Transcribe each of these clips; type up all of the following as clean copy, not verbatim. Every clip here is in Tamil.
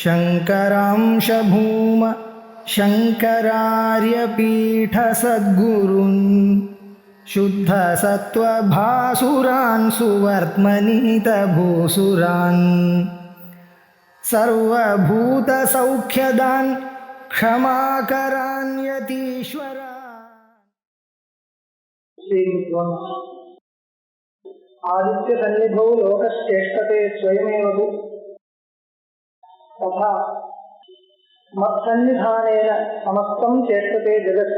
शङ्करांश भूम शङ्करार्यपीठसद्गुरून् शुद्धसत्त्वभासुरान् सुवर्त्मनीतभूसुरान् सर्वभूतसौख्यदान् क्षमाकरान् यतीश्वरान्। आदित्य सन्निधौ लोकश्चेष्टते स्वयमेव तथा मत्सन्निधानेन समस्तं चेष्टते जगत्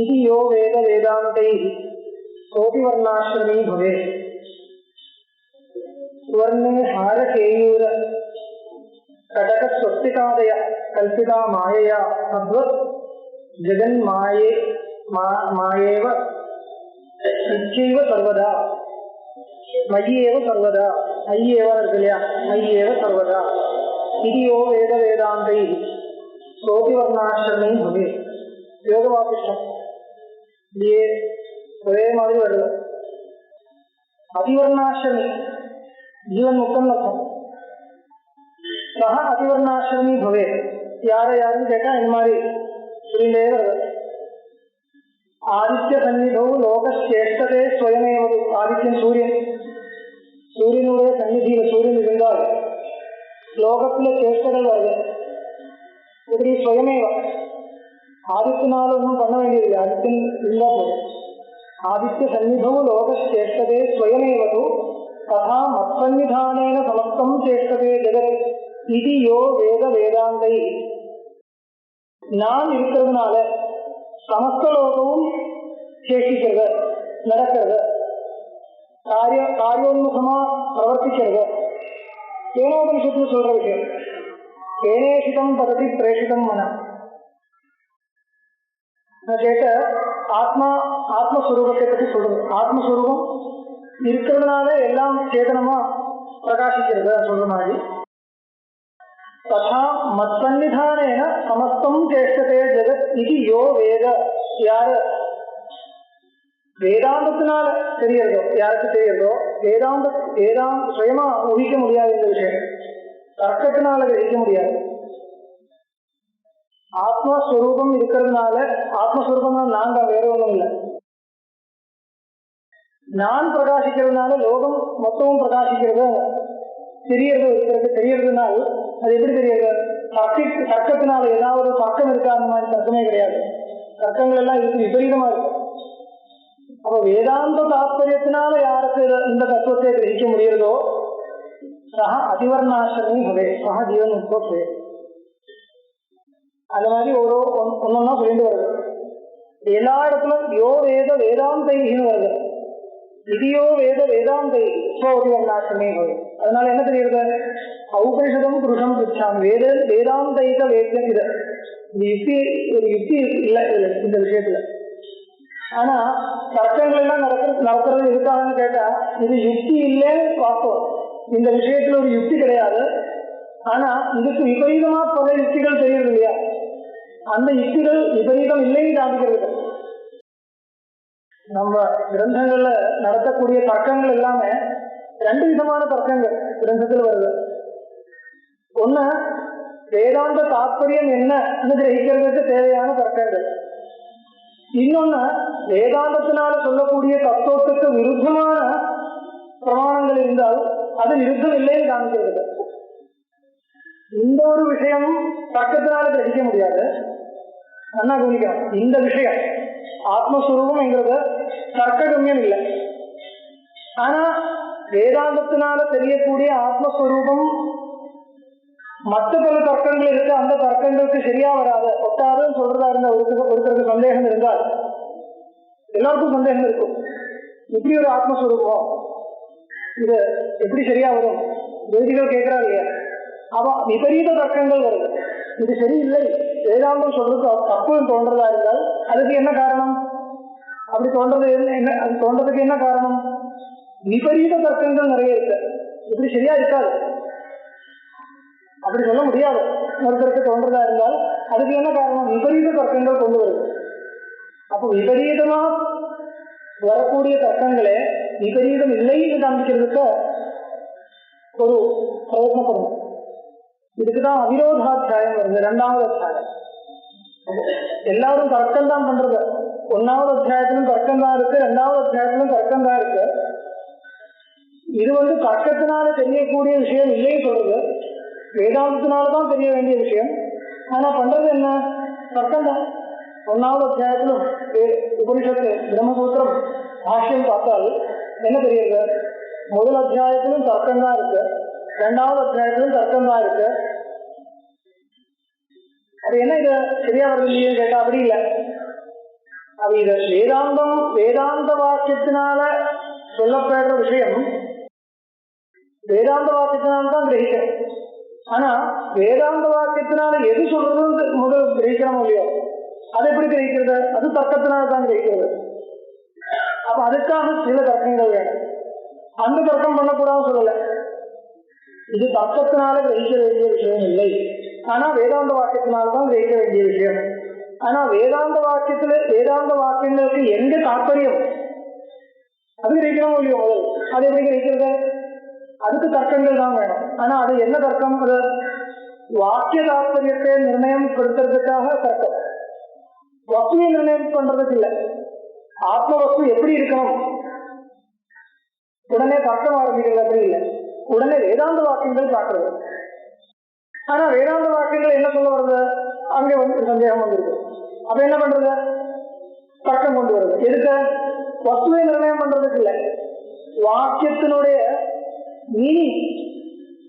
इति यो वेद वेदान्तैः कोटिवर्णाश्रमी भवेत्। सुवर्णे हारकेयूर कटकस्वस्तिकादय कल्पिता मायया तद्वत् जगन्माये मायेव इच्छैव सर्वदा मयि एव सर्वदा मयि एव मयि एव सर्वदा इति यो वेद वेदान्तैः कोटिवर्णाश्रमी भवेत्। योगवासिष्ठम ये ஒரே மாதிரி வருது. அதிவர்ணாசிரமி ஜீவன் முக்தம் அர்த்தம். சக அதிவர்ணாசிரமி பவே யாருன்னு கேட்டா இந்த மாதிரி சொல்லிட்டே வருது. ஆதித்ய சந்நிதோ லோகேஷ்டதே ஸ்வயமேவ. ஆதித்யன் சூரியனுடைய சந்நிதியில சூரியன் இருந்தால் லோகத்துல சேஷ்டங்கள் வருது. இப்படி ஸ்வயமேவ ஆதித்யனால ஒன்றும் பண்ண வேண்டியதில்லை, ஆதித்யன் இருந்தா போதும். ஆதித்ய சந்நிதோ லோகேஷ்டதே ஸ்வயமேவது ததா மத்சன்னிதானேன சமஸ்தம் சேஷ்டதே ஜெகத் இது யோ வேத வேதாந்தை. நான் இருக்கிறதுனால சமஸ்த லோகமும் சேஷிக்கிறது, நடக்கிறது, காரியோன்முகமா பிரவர்த்திக்கிறது. கேனோபனிஷத்துல சொல்ற விஷயம். கேனேஷிதம் பததி பிரேஷிதம் மனம் கேட்ட ஆத்மஸ்வரூபத்தை பற்றி சொல்றது. ஆத்மஸ்வரூபம் இருக்கிறதுனால எல்லாம் சேதனமா பிரகாசிக்கிறது சொல்ற மாதிரி. ததா மத்சன்னிதானேன சமஸ்தம் சேஷ்டதே ஜெகத் இது யோ வேத. யாரு வேதாந்தத்தினால தெரியறதோ, யாருக்கு தெரியறதோ, வேதாந்த சுயமா ஊகிக்க முடியாது இந்த விஷயம், தர்க்கத்தினால கிரகிக்க முடியாது. ஆத்மஸ்வரூபம் இருக்கிறதுனால, ஆத்மஸ்வரூபம் நான் தான், வேற ஒன்றும் இல்லை. நான் பிரகாசிக்கிறதுனால லோகம் மொத்தமும் பிரகாசிக்கிறது தெரியறதுனால அது எப்படி தெரியுது? தர்க்கத்தினால ஏதாவது தர்க்கம் இருக்கா? அந்த மாதிரி தர்க்கமே கிடையாது. தர்க்கங்கள் எல்லாம் இதுக்கு விபரீதமா இருக்கு. அப்ப வேதாந்த தாத்பரியத்தினால யாருக்கு இந்த தத்துவத்தை கிரகிக்க முடியறதோ சக அதிவர்ணாசிரமி ஹவே, சக ஜீவன் முக்தே. அந்த மாதிரி ஒன்னொன்னா சொல்லிட்டு வருது. எல்லா இடத்துலும் யோ வேத வேதாந்தைன்னு வருது. இதியோ வேத வேதாந்தை அதிவர்ணாசிரமி ஹவே. அதனால என்ன தெரியுது? ஔபனிஷதம் புருஷம் பிச்சாம் வேதாந்தைக வேத்தியம். இது ஒரு யுக்தி இல்லை இந்த விஷயத்துல. ஆனா தர்க்கங்கள் எல்லாம் நடக்கிறது இருக்காங்கன்னு கேட்டா இது யுக்தி இல்லைன்னு பார்த்தோம். இந்த விஷயத்துல ஒரு யுக்தி கிடையாது. ஆனா இதுக்கு விபரீதமா பல யுக்திகள் தெரியுது இல்லையா? அந்த யுக்திகள் விபரீதம் இல்லைன்னு காமிக்கிறது. நம்ம கிரந்தங்கள்ல நடத்தக்கூடிய தர்க்கங்கள் எல்லாமே ரெண்டு விதமான தர்க்கங்கள் கிரந்தத்தில் வருது. ஒண்ணு வேதாந்த தாத்பரியம் என்னன்னு கிரகிக்கிறதுக்கு தேவையான தர்க்கங்கள். இன்னொன்னு வேதாந்தத்தினால சொல்லக்கூடிய தத்துவத்துக்கு விருத்தமான பிரமாணங்கள் இருந்தால் அது விருத்தம் இல்லைன்னு காமிக்கிறது. இந்த ஒரு விஷயம் தர்க்கத்தினால கிரகிக்க முடியாது. நல்லா கவனிக்கலாம். இந்த விஷயம் ஆத்மஸ்வரூபம் என்கிறது தர்க்ககமியம் இல்லை. ஆனா வேதாந்தத்தினால தெரியக்கூடிய ஆத்மஸ்வரூபம் மற்ற பல தர்க்கங்கள் இருக்கு. அந்த தர்க்கங்களுக்கு சரியா வராது, ஒட்டாதுன்னு சொல்றதா இருந்தா ஒருத்தருக்கு சந்தேகம் இருந்தால் எல்லாருக்கும் சந்தேகம் இருக்கும். இப்படி ஒரு ஆத்மஸ்வரூபம் இது எப்படி சரியா வரும்? வேதிகள் கேட்கிறாரு இல்லையா? அவன் விபரீத தர்க்கங்கள் வருது. இது சரியில்லை, வேதாந்தம் சொல்றது தப்புன்னு தோன்றதா இருந்தால் அதுக்கு என்ன காரணம்? அப்படி தோன்றது என்ன? அது தோன்றதுக்கு என்ன காரணம்? விபரீத தர்க்கங்கள் நிறைய இருக்கு. இப்படி சரியா இருக்காது, அப்படி சொல்ல முடியாது ஒருத்தருக்கு தோன்றதா இருந்தால் அதுக்கு என்ன காரணம்? விபரீத தர்க்கங்கள் கொண்டு வருது. அப்போ விபரீதமா வரக்கூடிய தர்க்கங்களே விபரீதம் இல்லைன்னு காமிக்கிறதுக்கு ஒரு பிரயத்னப்படணும். இதுக்குதான் அவிரோதாத்தியாயம் வருது, 2வது அத்தியாயம். எல்லாரும் தர்க்கம் தான் பண்றது. 1வது அத்தியாயத்திலும் தர்க்கம் தான் இருக்கு, 2வது அத்தியாயத்திலும் தர்க்கம் தான் இருக்கு. இது தர்க்கத்தினால தெரியக்கூடிய விஷயம் இல்லைன்னு சொல்றது, வேதாந்தத்தினாலதான் தெரிய வேண்டிய விஷயம். ஆனா பண்றது என்ன? தர்க்கம் தான். 1வது அத்தியாயத்திலும் உபனிஷத்து பிரம்மசூத்திரம் பாஷ்யம் பார்த்தால் என்ன தெரியுது? முதல் அத்தியாயத்திலும் தர்க்கம் தான் இருக்கு, 2வது அத்தியாயத்திலும் தர்க்கம் தான் இருக்கு. அது என்ன இது சரியா வருது இல்லையே கேட்டா அப்படி இல்லை. அது இது வேதாந்த வாக்கியத்தினால சொல்லப்படுற விஷயம் வேதாந்த வாக்கியத்தினால்தான் கிரகிக்கிறோம். ஆனா வேதாந்த வாக்கியத்தினால எது சொல்றதுன்னு முதல் கிரகிக்கிறோம் இல்லையோ, அதை எப்படி கிரகிக்கிறது? அது தர்க்கத்தினால தான் கிரகிக்கிறது. அப்ப அதுக்காக சில தர்க்கங்கள் வேணும். அந்த தர்க்கம் பண்ணக்கூடாதுன்னு சொல்லல. இது தர்க்கத்தினால கிரகிக்க வேண்டிய விஷயம் இல்லை, ஆனா வேதாந்த வாக்கியத்தினால்தான் கிரகிக்க வேண்டிய விஷயம். ஆனா வேதாந்த வாக்கியங்களுக்கு எங்க தாற்பயம் அது கிரகிக்கிறோம் இல்லையோ, அது எப்படி கிரகிக்கிறது? அதுக்கு தர்க்கங்கள் தான் வேணும். ஆனா அது என்ன தர்க்கம்? அது வாக்கிய தாற்பயத்தை நிர்ணயம் கொடுத்துறதுக்காக தர்க்கம், வஸ்துவை நிர்ணயம் பண்றதுக்கு இல்லை. ஆத்ம வஸ்து எப்படி இருக்கணும் உடனே தர்க்கம் ஆரம்பிக்கிறது அப்படி இல்லை, உடனே வேதாந்த வாக்கியங்கள் காட்டுறது. ஆனா வேதாந்த வாக்கியங்கள் என்ன சொல்ல வருது? அங்கே சந்தேகம் வந்துருக்கு. அப்ப என்ன பண்றது? தர்க்கம் கொண்டு வருது. எதுக்கு? வஸ்துவை நிர்ணயம் பண்றதுக்கு இல்லை, வாக்கியத்தினுடைய மீனிங்,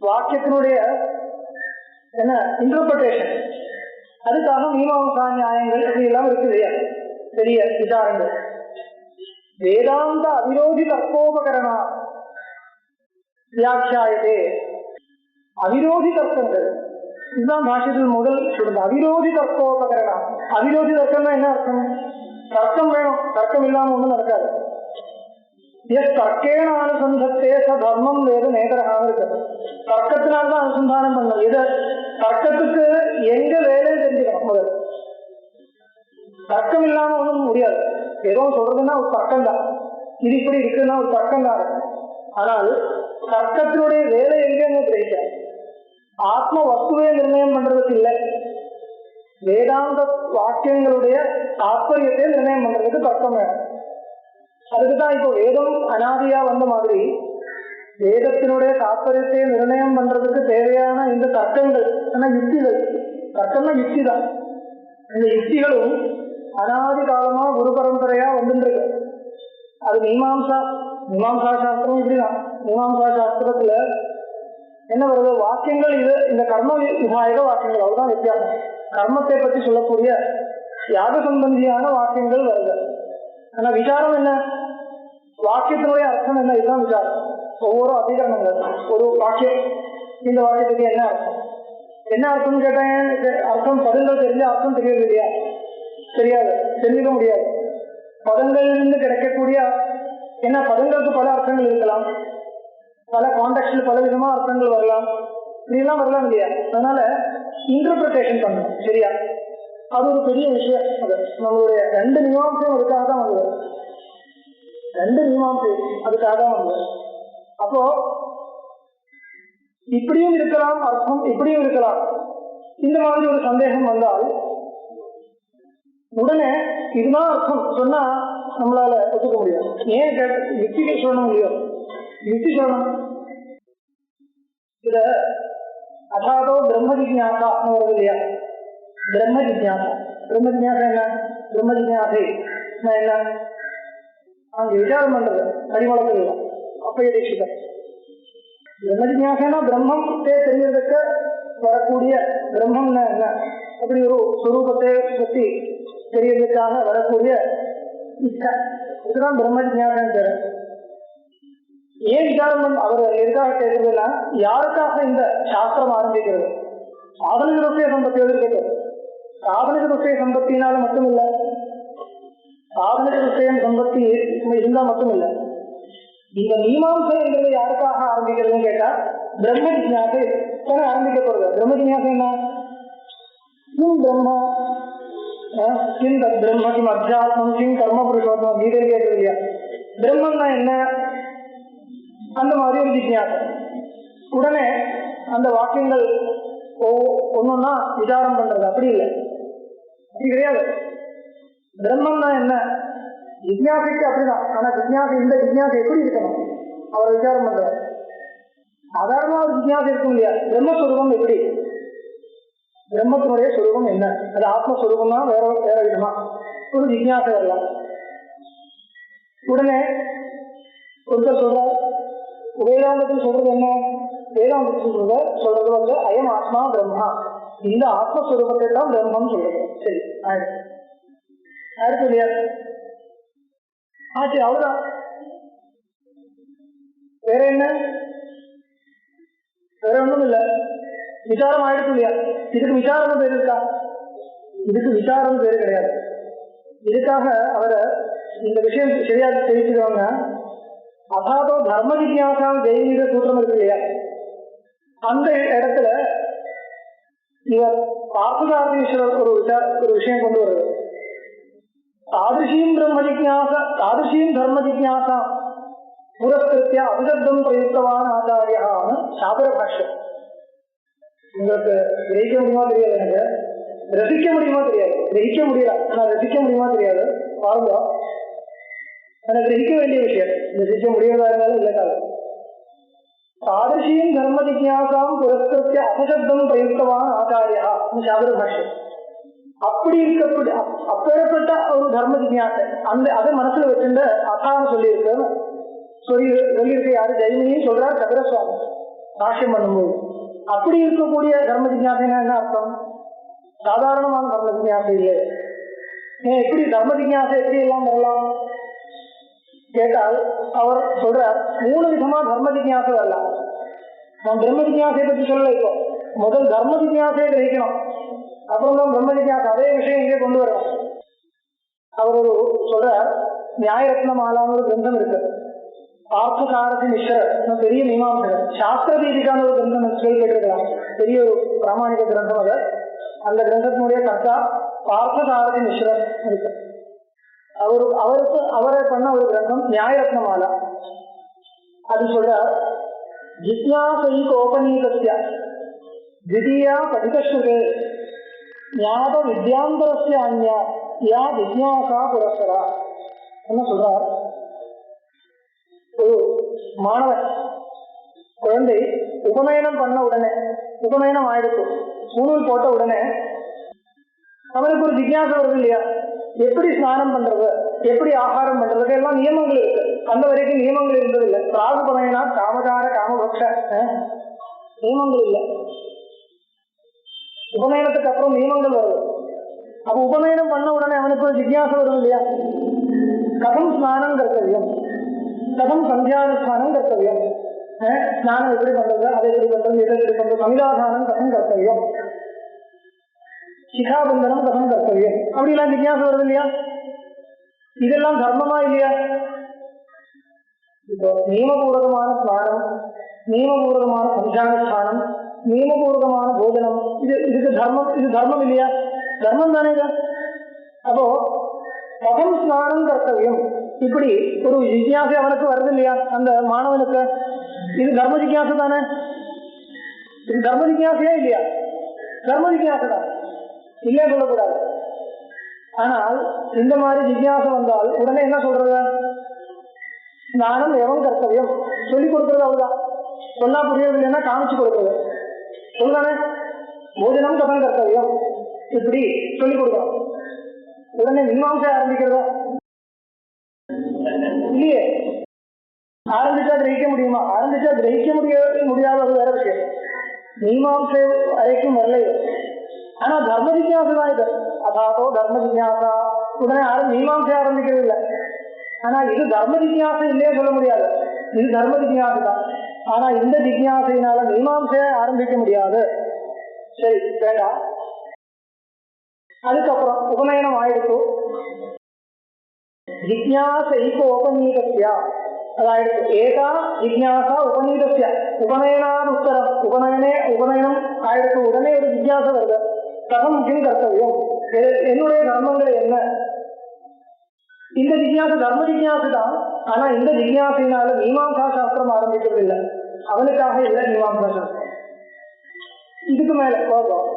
வாக்கியத்தினுடைய என்ன இன்டர்பிரேஷன், அதுக்காக மீமாம்சா நியாயங்கள் அப்படி எல்லாம் இருக்கு இல்லையா, பெரிய விசாரங்கள். வேதாந்த அவிரோதி தர்க்கோபகரணா வியாக்கியாயதே. அவிரோதி தர்க்கங்கள் இதுதான் பாஷ்யத்தில் முதல் சொல்றது. அவிரோதி தர்க்கோபகரணா. அவிரோதி தர்க்கம்னா என்ன அர்த்தம்? தர்க்கம் வேணும், தர்க்கம் இல்லாம ஒண்ணும் நடக்காது. எஸ் தர்க்கேன அனுசந்தத்தே ச தர்மம் வேறு நேதரகாக இருக்கிறது. தர்க்கத்தினால்தான் அனுசந்தானம் பண்ணணும். இதை தர்க்கத்துக்கு எங்க வேலையை தெரிஞ்சுக்கணும் முதல். தர்க்கம் இல்லாம ஒண்ணும் முடியாது. ஏதோ சொல்றதுன்னா ஒரு தர்க்கம் தான், இது இப்படி இருக்குன்னா ஒரு தர்க்கம் தான் இருக்கு. ஆனால் தர்க்கத்தினுடைய வேலை எங்க கிடைக்க? ஆத்ம வஸ்துவை நிர்ணயம் பண்றதுக்கு இல்லை, வேதாந்த வாக்கியங்களுடைய தாற்பயத்தை நிர்ணயம் பண்றதுக்கு தர்க்கம் வேணும். அதுக்குதான் இப்போ வேதம் அனாதியா வந்த மாதிரி வேதத்தினுடைய தாற்பயத்தை நிர்ணயம் பண்றதுக்கு தேவையான இந்த தர்க்கங்கள், ஆனா யுக்திகள், தர்க்கம்னா யுக்தி தான். இந்த யுக்திகளும் அனாதி காலமா குரு பரம்பரையா வந்துருக்கு. அது மீமாம்சா சாஸ்திரம் இப்படிதான். மீமாம்சா சாஸ்திரத்துல என்ன வருது? வாக்கியங்கள் இது இந்த கர்ம விதாயக வாக்கியங்கள், அவ்வளவுதான் வித்தியாசம். கர்மத்தை பற்றி சொல்லக்கூடிய யாக சம்பந்தியான வாக்கியங்கள் வருது. ஆனா விசாரம் என்ன? வாக்கியத்தினுடைய அர்த்தம் என்ன? இதுதான் விசாரம். ஒவ்வொரு அதிகரணங்கள் ஒரு வாக்கியம், இந்த வாக்கியத்துக்கு என்ன அர்த்தம், என்ன அர்த்தம்னு கேட்டேன். அர்த்தம் பதங்கள் தெரிஞ்ச அர்த்தம் தெரியறது இல்லையா? தெரியாது, தெரிஞ்சுக்க முடியாது. பதங்களிலிருந்து கிடைக்கக்கூடிய என்ன, பதங்களுக்கு பல அர்த்தங்கள் இருக்கலாம், பல கான்டெக்ட்ல பல விதமா அர்த்தங்கள் வரலாம், இப்படிலாம் வரலாம் இல்லையா? அதனால இன்டர்பிரிட்டேஷன் பண்ணணும் சரியா. அது ஒரு பெரிய விஷயம். அது நம்மளுடைய 2 மீமாம்சையும் அதுக்காக தான் வந்தது. 2 மீமாம்சை அதுக்காக தான் வந்தது. அப்போ இப்படியும் இருக்கலாம் அர்த்தம், இப்படியும் இருக்கலாம். இந்த மாதிரி ஒரு சந்தேகம் வந்தால் உடனே இதுதான் அர்த்தம் சொன்னா நம்மளால ஒத்துக்க முடியாது. ஏன் யுக்திக்கு சொல்லணும் இல்லையோ? யுக்தி சொல்லணும். இத அதாதோ பிரம்ம ஜிக்ஞாசான்னு வருது இல்லையா? பிரம்ம ஜிக்ஞாசா. பிரம்ம ஜிக்ஞாசா என்ன? பிரம்ம ஜிக்ஞாசை என்ன? அங்க விசாரம் பண்றது பரிமளத்தில் அப்பைய தீட்சிதர். பிரம்ம ஜிக்ஞாசனா பிரம்மத்தை தெரிஞ்சதுக்கு வரக்கூடிய, பிரம்மம்னா என்ன அப்படி ஒரு சுரூபத்தை பற்றி தெரியறதுக்காக வரக்கூடிய இச்சை, இதுதான் பிரம்ம ஜிக்ஞாசன் பேரு. ஏன் விசாரம் அவர் எதுக்காக கேட்கறதுன்னா, யாருக்காக இந்த சாஸ்திரம் ஆரம்பிக்கிறது? சாதனிக ருஷ்ய சம்பத்தி எதிர்க்கிறது. சாதனிக ருஷ்ய சம்பத்தினால மட்டும் இல்லை, சாதனிக ருஷ்யம் சம்பத்தி இருந்தா மட்டும் இல்லை. இந்த மீமாம்சை என்றது யாருக்காக ஆரம்பிக்கிறதுன்னு கேட்டா பிரம்ம ஜிக்ஞாசை ஆரம்பிக்கப்படுது. பிரம்ம ஜிக்ஞாசை என்ன? பிரம்மா கிம் தத் பிரம்ம கிம் அத்தியாத்மம் கிம் கர்ம புருஷோத்தமம், கீதை கேட்கறது இல்லையா? பிரம்மன்னா என்ன? அந்த மாதிரி ஒரு ஜிக்ஞாசை. உடனே அந்த வாக்கியங்கள் ஒன்னொன்னா விசாரம் பண்றது அப்படி இல்லை, அப்படி கிடையாது. பிரம்மம்னா என்ன, ஜிக்ஞாசைக்கு அப்படிதான். ஆனா ஜிக்ஞாசை, இந்த ஜிக்ஞாசை எப்படி இருக்கணும் அவர் விசாரம் பண்றாரு. சாதாரண ஒரு ஜிக்ஞாசை இருக்கும் இல்லையா, பிரம்மஸ்வரூபம் எப்படி, பிரம்மத்தினுடைய சொரூபம் என்ன, அது ஆத்மஸ்வரூபம்னா வேற வேற விதமா ஒரு ஜிக்ஞாசை வரலாம். உடனே ஒருத்தர் சொல்ற வேதாந்தத்தில் சொல்றது என்ன, வேதாந்தத்தில் சொல்றது வந்து அயம் ஆத்மா பிரம்மா, இந்த ஆத்மஸ்வரூபத்தை தான் பிரம்மம் சொல்றது. சரி ஆயிடுச்சு இல்லையா, ஆச்சு அவ்வளவுதான். வேற என்ன, வேற ஒண்ணும் இல்ல, விசாரம் ஆயிடுச்சு இல்லையா. இதுக்கு விசாரம் பேர் இருக்கா, இதுக்கு விசாரம் பேர் கிடையாது. இதுக்காக அவரை இந்த விஷயம் சரியாக தெரிவிச்சுக்கவங்க. அதாதோ தர்ம ஜிக்ஞாசா ஜெயினிட சூத்திரம் இருக்கு இல்லையா, அந்த இடத்துல இவர் பார்த்தசாரதீஸ்வரர் ஒரு விஷயம் கொண்டு வருது. தாதிருஷீம் பிரம்ம ஜிக்ஞாசா, தாதிருஷீம் தர்ம ஜிக்ஞாசா புரஸ்கிருத்திய அபிசப்தம் பிரயுக்தவான் ஆச்சாரியான்னு சாபர பாஷ்யம். உங்களுக்கு கிரகிக்க முடியுமா தெரியாது, எனக்கு ரசிக்க முடியுமா தெரியாது, கிரகிக்க முடியல, ஆனா ரசிக்க முடியுமா தெரியாது. பாருங்க, எனக்கு கிரகிக்க வேண்டிய விஷயம், ரசிக்க முடியாதா இருந்தாலும் இல்லைக்காது. தாதிருஷீம் தர்ம ஜிக்ஞாசாம் புரஸ்கிருத்திய அபிசப்தம் பிரயுக்தவான் ஆச்சாரியா சாபர பாஷ்யம். அப்படி இருக்கப்பட்டு அப்பேற்பட்ட ஒரு தர்ம ஜிக்ஞாசை அந்த அதை மனசுல வச்சுட்டு அசாரம் சொல்லியிருக்க சொல்லியிருக்க யாரு, ஜெய்மினியும் சொல்றார் சபரசுவாமி பாஷ்யம் பண்ணும்போது. அப்படி இருக்கக்கூடிய தர்ம ஜிக்ஞாசைன்னா என்ன அர்த்தம், சாதாரணமான தர்ம ஜிக்ஞாசை இல்லை. எப்படி தர்ம ஜிக்ஞாசை எப்படி எல்லாம் வரலாம் கேட்டால் அவர் சொல்றார், 3 விதமா தர்ம ஜிக்ஞாசை வரலாம். நான் பிரம்ம ஜிக்ஞாசையை பற்றி சொல்லல, இப்போ முதல் தர்ம ஜிக்ஞாசையை கிரகிக்கணும், அப்புறம் தான் பிரம்ம ஜிக்ஞாசை அதே விஷயம் இங்கே கொண்டு வரணும். அவர் ஒரு சொல்றார், நியாயரத்ன மாலான்னு ஒரு கிரந்தம் இருக்கு, ஆர்த்தசாரதி மிஸ்ரர் பெரிய மீமாம்சகர், சாஸ்திர தீபிகான ஒரு கிரந்தம் கேட்டிருக்கலாம், பெரிய ஒரு பிராமணிக கிரந்தம். அது அந்த கிரந்தத்தினுடைய கர்த்தா பார்த்தசாரதி மிஸ்ரர் இருக்கு. அவரை பண்ண ஒரு கிரந்தம் நியாயரத்ன மாலா. அது சொல்ற ஜிக்ஞாசைகோபநீதஸ்ய த்விதீயா பதிதஸ்ருதே ஞாப வித்யாந்தரஸ்ய அன்யா யா ஜிக்ஞாசா புரஸ்கரா. என்ன சொல்றார், ஒரு மாணவன் குழந்தை உபநயனம் பண்ண உடனே, உபநயனம் ஆயிடுச்சு, சூழல் போட்ட உடனே அவனுக்கு ஒரு ஜிக்ஞாசை வருது இல்லையா, எப்படி ஸ்நானம் பண்றது, எப்படி ஆகாரம் பண்றது, எல்லாம் நியமங்கள் இருக்கு. அந்த வரைக்கும் நியமங்கள் இருந்தது இல்லை. பிராகுபநயனா காமகார காமபக்ஷ நியமங்கள் இல்லை. உபநயனத்துக்கு அப்புறம் நியமங்கள் வருது. அப்ப உபநயனம் பண்ண உடனே அவனுக்கு ஒரு ஜிக்ஞாசை வருது இல்லையா, கதம் ஸ்நானம் கர்த்தவியம், கதம் சந்தியானுஷ்டானம் கர்த்தவியம், ஸ்நானம் எப்படி பண்றது, அதை எப்படி பண்றது, இதை எப்படி பண்றது, சமிதாதானம் கதம் கர்த்தவியம், சிகாபந்தனம் கதம் கர்த்தவியம், அப்படிலாம் ஜிக்ஞாசை வருது இல்லையா. இதெல்லாம் தர்மமா இல்லையா. இப்போ நியமபூர்வமான ஸ்நானம், நியமபூர்வமான சந்தியானுஷ்டானம், நியமபூர்வமான போஜனம், இதுக்கு தர்மம், இது தர்மம் இல்லையா, தர்மம் தானே இது. அப்போ கதம் ஸ்நானம் கர்த்தவியம், இப்படி ஒரு ஜிக்ஞாசை அவனுக்கு வருது இல்லையா அந்த மாணவனுக்கு, இது தர்ம ஜிக்ஞாசை தானே, இது தர்ம ஜிக்ஞாசையா இல்லையா, தர்ம ஜிக்ஞாசை தான், இல்லையா சொல்லக்கூடாது. ஆனால் இந்த மாதிரி ஜிக்ஞாசை வந்தால் உடனே என்ன சொல்றது, ஸ்நானம் எவன் கர்த்தவியம் சொல்லிக் கொடுக்கறது, அவ்வளவுதான். சொன்னா புரியவில்லைன்னா காமிச்சு கொடுக்கறது, சொல்லுதானே. போஜனம் கதம் கர்த்தவியம் இப்படி சொல்லிக் கொடுக்கணும். உடனே மீமாம்சை ஆரம்பிக்கிறதா இல்லையே. ஆரம்பிச்சா கிரகிக்க முடியுமா, ஆரம்பிச்சா கிரகிக்க முடியாத வேற விஷயம், மீமாம்சை வரைக்கும் வரல. ஆனா தர்ம ஜிக்ஞாசை தான் இது, அதாதோ தர்ம ஜிக்ஞாசா. உடனே யாரும் மீமாம்சை ஆரம்பிக்கிறது இல்லை. ஆனா இது தர்ம ஜிக்ஞாசை இல்லையே சொல்ல முடியாது, இது தர்ம ஜிக்ஞாசை தான். ஆனா இந்த ஜிக்ஞாசையினால மீமாம்சையை ஆரம்பிக்க முடியாது. சரி வேண்டாம். அதுக்கப்புறம் உபநயனம் ஆயிடுச்சு, ஜிக்ஞாசைகோபநீதஸ்யா அதாயிடுச்சு. ஏகா ஜிக்ஞாசா உபநீதஸ்ய உபநயனானுத்தரம், உபநயனம் ஆயிடுச்சு. உடனே ஒரு ஜிக்ஞாசை வருது, கதம் கிம் கர்த்தவியம், என்னுடைய தர்மங்கள் என்ன. இந்த ஜிக்ஞாசை தர்ம ஜிக்ஞாசை தான். ஆனா இந்த ஜிக்ஞாசையினால மீமாம்சா சாஸ்திரம் ஆரம்பிக்கிறது இல்லை, அவனுக்காக இல்லை மீமாம்சா சாஸ்திரம். இதுக்கு மேல போகும்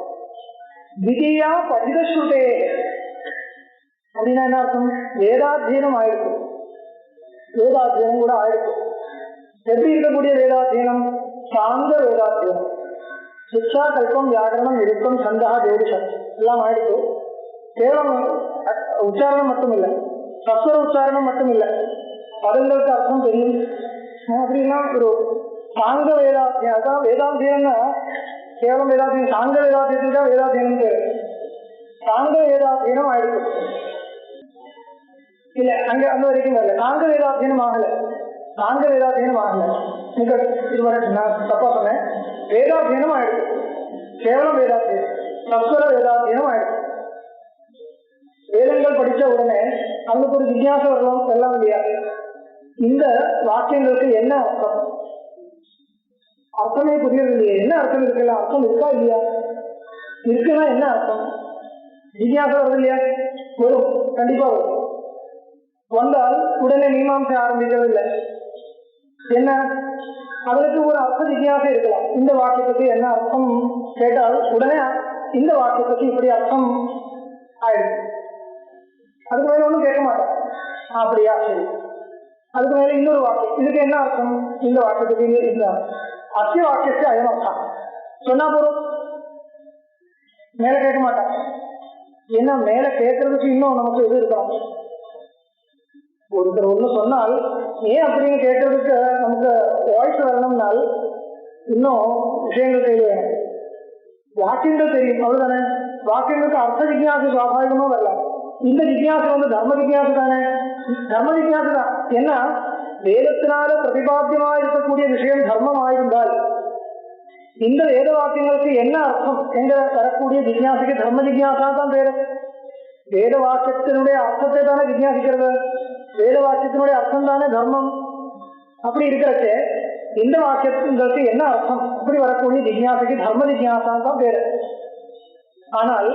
திதியா படித ஸ்ருதே அப்படின்னா என்ன அர்த்தம்? வேதாத்தியனம் ஆயிருக்கும். வேதாத்தியனம் கூட ஆயிருக்கும். எப்படி இருக்கக்கூடிய வேதாத்தியனம்? சாந்த வேதாத்தியனம். சிக்ஷா, கல்பம், வியாகரணம், நிருத்தம், சந்தா, ஜோதிஷம் எல்லாம் ஆயிடுச்சு. கேவலம் உச்சாரணம் மட்டும் இல்லை, சஸ்வர உச்சாரணம் மட்டும் இல்லை, பதங்களுக்கு அர்த்தம் தெரியும். அப்படின்னா ஒரு சாங்க வேதாத்தியம். அதான் வேதாத்தியம்னா கேவலம் வேதாத்தியம், சாங்க வேதாத்தியத்துக்கு தான் வேதாத்தியனம் பேரு. சாங்க வேதாத்தியனம் ஆயிடுச்சு. இல்ல அங்க அந்த வரைக்கும் வரல. சாங்க வேதாத்தியனம் ஆகல. சாங்க வேதாத்தியனம் ஆகல. இதுவரை நான் தப்பா சொன்னேன். வேதாத்தியனம் ஆயிடுச்சு. கேவலம் வேதாத்தியம், சஸ்வர வேதாத்தியனம் ஆயிடுச்சு. வேதங்கள் படிச்ச உடனே அவங்களுக்கு ஒரு ஜிக்ஞாசை வரலாம் எல்லாம் இல்லையா? இந்த வாக்கியங்களுக்கு என்ன அர்த்தம்? அர்த்தமே புரியறது இல்லையா? என்ன அர்த்தம் இருக்குல்ல? அர்த்தம் இருக்கா இல்லையா? இருக்குன்னா என்ன அர்த்தம்? ஜிக்ஞாசை வருது இல்லையா? வரும், கண்டிப்பா வரும். வந்தால் உடனே மீமாம்சை ஆரம்பிக்கிறது இல்லை. என்ன அவருக்கு ஒரு அர்த்த ஜிக்ஞாசை இருக்கலாம். இந்த வாக்கியத்துக்கு என்ன அர்த்தம் கேட்டால் உடனே இந்த வாக்கியத்துக்கு இப்படி அர்த்தம் ஆயிடுச்சு. அதுக்கு மேல ஒன்றும் கேட்க மாட்டாங்க. அப்படியா, சரி. அதுக்கு மேல இன்னொரு வாக்கியம், இதுக்கு என்ன அர்த்தம்? இந்த வாக்கியத்துக்கு இந்த அத்திய வாக்கியத்துக்கு அயம் அர்த்தம் சொன்னா போதும், மேல கேட்க மாட்டாங்க. ஏன்னா மேல கேட்கறதுக்கு இன்னும் நமக்கு இது இருக்கணும். ஒருத்தர் ஒண்ணு சொன்னால் ஏன் அப்படின்னு கேட்கறதுக்கு நமக்கு வாய்ஸ் வரணும்னால் இன்னும் விஷயங்கள் கையில் வேணும். வாக்கியங்கள் தெரியும், அவ்வளவுதானே. வாக்கியங்களுக்கு அர்த்த ஜிக்ஞாசை சுவாபாவிகமா வரலாம். இந்த ஜிக்ஞாசை தர்ம ஜிக்ஞாசை தானே. தர்ம ஜிக்ஞாசை தான். ஏன்னா வேதத்தினால பிரதிபாத்தியமா இருக்கக்கூடிய விஷயம் தர்மம் ஆயிருந்தால் இந்த வேத வாக்கியங்களுக்கு என்ன அர்த்தம் எங்க வரக்கூடிய ஜிக்ஞாசைக்கு தர்ம ஜிக்ஞாசா தான் பேரு. வேத வாக்கியத்தினுடைய அர்த்தத்தை தானே ஜிக்ஞாசிக்கிறது. வேத வாக்கியத்தினுடைய அர்த்தம் தானே தர்மம். அப்படி இருக்கிறச்ச இந்த வாக்கியங்களுக்கு என்ன அர்த்தம் அப்படி வரக்கூடிய ஜிக்ஞாசைக்கு தர்ம ஜிக்ஞாசா தான் பேரு. ஆனால்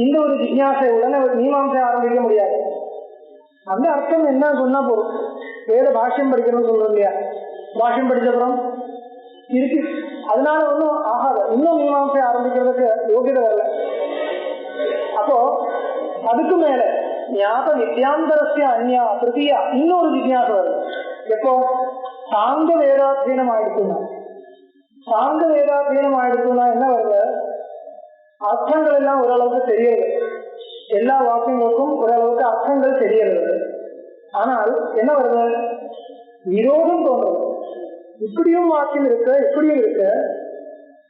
இந்த ஒரு ஜிக்ஞாசை உடனே ஒரு மீமாம்சை ஆரம்பிக்க முடியாது. அந்த அர்த்தம் என்ன சொன்னா போதும். வேத பாஷ்யம் படிக்கணும்னு சொல்றோம் இல்லையா? பாஷ்யம் படிச்சப்புறம் இருக்கு, அதனால ஒன்றும் ஆகாத. இன்னும் மீமாம்சை ஆரம்பிக்கிறதுக்கு யோகியதை வரல. அப்போ அதுக்கு மேல ஞாப வித்யாந்தரஸ்ய அந்யா திருத்தியா இன்னொரு ஜிக்ஞாசை வருது. எப்போ சாங்க வேதாத்தியனம் ஆயிடுச்சுன்னா, சாங்க வேதாத்தியனம் ஆயிடுச்சுன்னா என்ன வருது? அர்த்தங்கள் எல்லாம் ஓரளவுக்கு தெரியறது. எல்லா வாக்கியங்களுக்கும் ஓரளவுக்கு அர்த்தங்கள் தெரியறது. ஆனால் என்ன வருது? விரோதம் தோன்றது. இப்படியும் வாக்கியம் இருக்கு, இப்படியும் இருக்கு.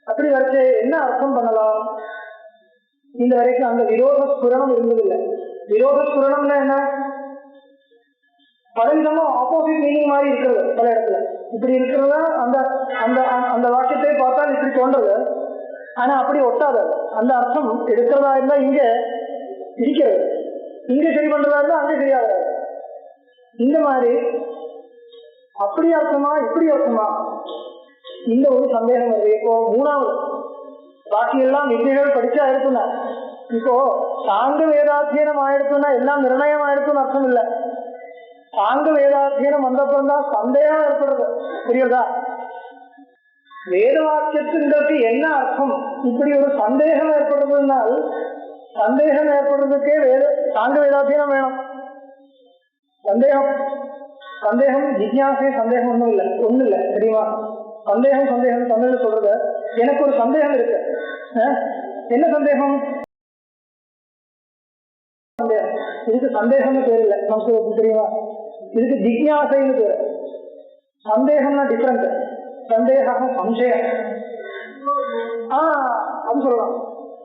அப்படி வரைச்ச என்ன அர்த்தம் பண்ணலாம்? இந்த வரைக்கும் அந்த விரோத ஸ்புரணம் இருந்ததில்லை. விரோத ஸ்புரணம்னா என்ன? பலவிதமும் ஆப்போசிட் மீனிங் மாதிரி இருக்கிறது. பல இடத்துல இப்படி இருக்கிறதா அந்த அந்த அந்த வாக்கியத்தை பார்த்தால் இப்படி தோன்றது. ஆனா அப்படி ஒட்டாது. அந்த அர்த்தம் எடுக்கிறதா இருந்தா இங்க இருக்கிறது, இங்க சரி பண்றதா இருந்தா அங்க சரியாகாது. இந்த மாதிரி அப்படி அர்த்தமா இப்படி அர்த்தமா இந்த ஒரு சந்தேகம் வருது. இப்போ மூணாவது பாக்கி எல்லாம் வித்தியர்கள் படிச்சா இருக்குன்னா, இப்போ சாங்க வேதாத்தியனம் ஆயிடுச்சுன்னா எல்லாம் நிர்ணயம் ஆயிடுச்சுன்னு அர்த்தம் இல்லை. சாங்க வேதாத்தியனம் வந்தப்பறம் தான் சந்தேகம் ஏற்படுறது. புரியுதா? வேத வாக்கியத்திற்கு என்ன அர்த்தம் இப்படி ஒரு சந்தேகம் ஏற்படுறதுனால், சந்தேகம் ஏற்படுறதுக்கே சாங்க வேதாத்தியனம் வேணும். சந்தேகம் ஜிக்ஞாசை சந்தேகம் ஒண்ணும் இல்லை தெரியுமா? சந்தேகம் தமிழ்ல சொல்றது. எனக்கு ஒரு சந்தேகம் இருக்கு. என்ன சந்தேகம்? இதுக்கு சந்தேகம்னு பேர் இல்லை சம்ஸ்கிருதத்துக்கு, தெரியுமா? இதுக்கு ஜிக்ஞாசைன்னு பேரு. சந்தேகம்னா டிஃபரண்ட். சந்தேகம் சம்சயம் அது சொல்லலாம்.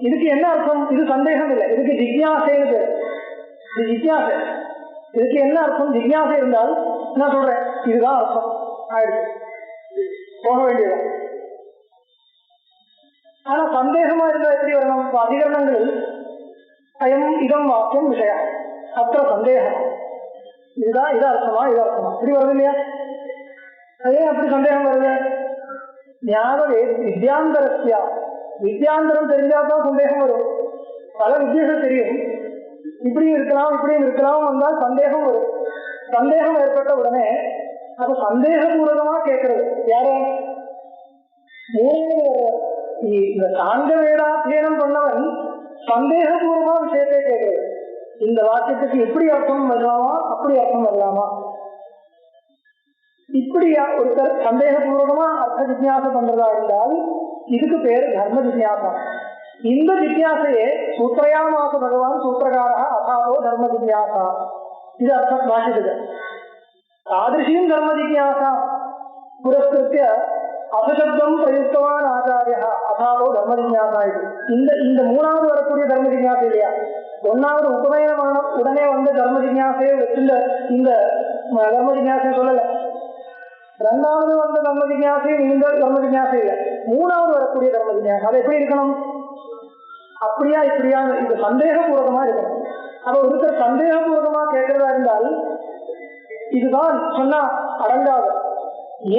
இதுக்கு என்ன அர்த்தம்? இது சந்தேகம் இல்லை, இதுக்கு ஜிக்ஞாசைன்னு பேரு. இது ஜிக்ஞாசை. இதுக்கு என்ன அர்த்தம்? ஜிக்ஞாசை இருந்தால் நான் சொல்றேன் இதுதான் அர்த்தம் ஆயிடுச்சு, போக வேண்டியது. ஆனா சந்தேகமா இருந்தா எப்படி வரணும்? அதிகரணங்கள் அயம் இதம் வாக்கியம் விஷயம் அத்த சந்தேகம், இதுதான் இது அர்த்தமா இது அர்த்தமா இப்படி வருது இல்லையா? அதே அப்படி சந்தேகம் வருது. ஞாபகே வித்யாந்தரஸ்யா, வித்யாந்தரம் தெரிஞ்சாதான் சந்தேகம் வரும். பல வித்தியாசம் தெரியும், இப்படியும் இருக்கலாம் இப்படியும் இருக்கலாம் வந்தால் சந்தேகம் வரும். சந்தேகம் ஏற்பட்ட உடனே அப்ப சந்தேகபூர்வமா கேட்கறது யாரு? இந்த சாங்க வேதாத்தியனம் பண்ணவன் சந்தேகபூர்வமா விஷயத்தை கேட்கிறது. இந்த வாக்கியத்துக்கு இப்படி அர்த்தம் வரலாமா, அப்படி அர்த்தம் வரலாமா, இப்படி ஒருத்தர் சந்தேகபூர்வமா அர்த்த ஜிக்ஞாசை பண்றதா இருந்தால் இதுக்கு பேர் தர்ம ஜிக்ஞாசா. இந்த ஜிக்ஞாசையே சூத்திரயாமாச பகவான் சூத்திரகாரா அதாவோ தர்ம ஜிக்ஞாசா இது அர்த்தம் பாஷித்தது. தாதிருஷீம் தர்ம ஜிக்ஞாசா புரஸ்கிருத்திய அசப்தம் பிரயுக்தவான் ஆச்சாரியா அதாவோ தர்ம ஜிக்ஞாசா. இது இந்த மூணாவது வரக்கூடிய தர்ம ஜிக்ஞாசை இல்லையா. ஒன்னாவது உபநயனமான உடனே வந்து தர்ம ஜிக்ஞாசையை வச்சுள்ள இந்த தர்ம ஜிக்ஞாசையை சொல்லல. ரெண்டாவது வந்த தர்ம ஜிக்ஞாசையும் இந்த தர்ம ஜிக்ஞாசை இல்லை. மூணாவது வரக்கூடிய தர்ம ஜிக்ஞாசை அது எப்படி இருக்கணும், அப்படியா இப்படியா, இது சந்தேகபூர்வமா இருக்கணும். அப்ப ஒருத்தர் சந்தேகபூர்வமா கேட்கிறதா இருந்தால் இதுதான் சொன்னா அடங்காது.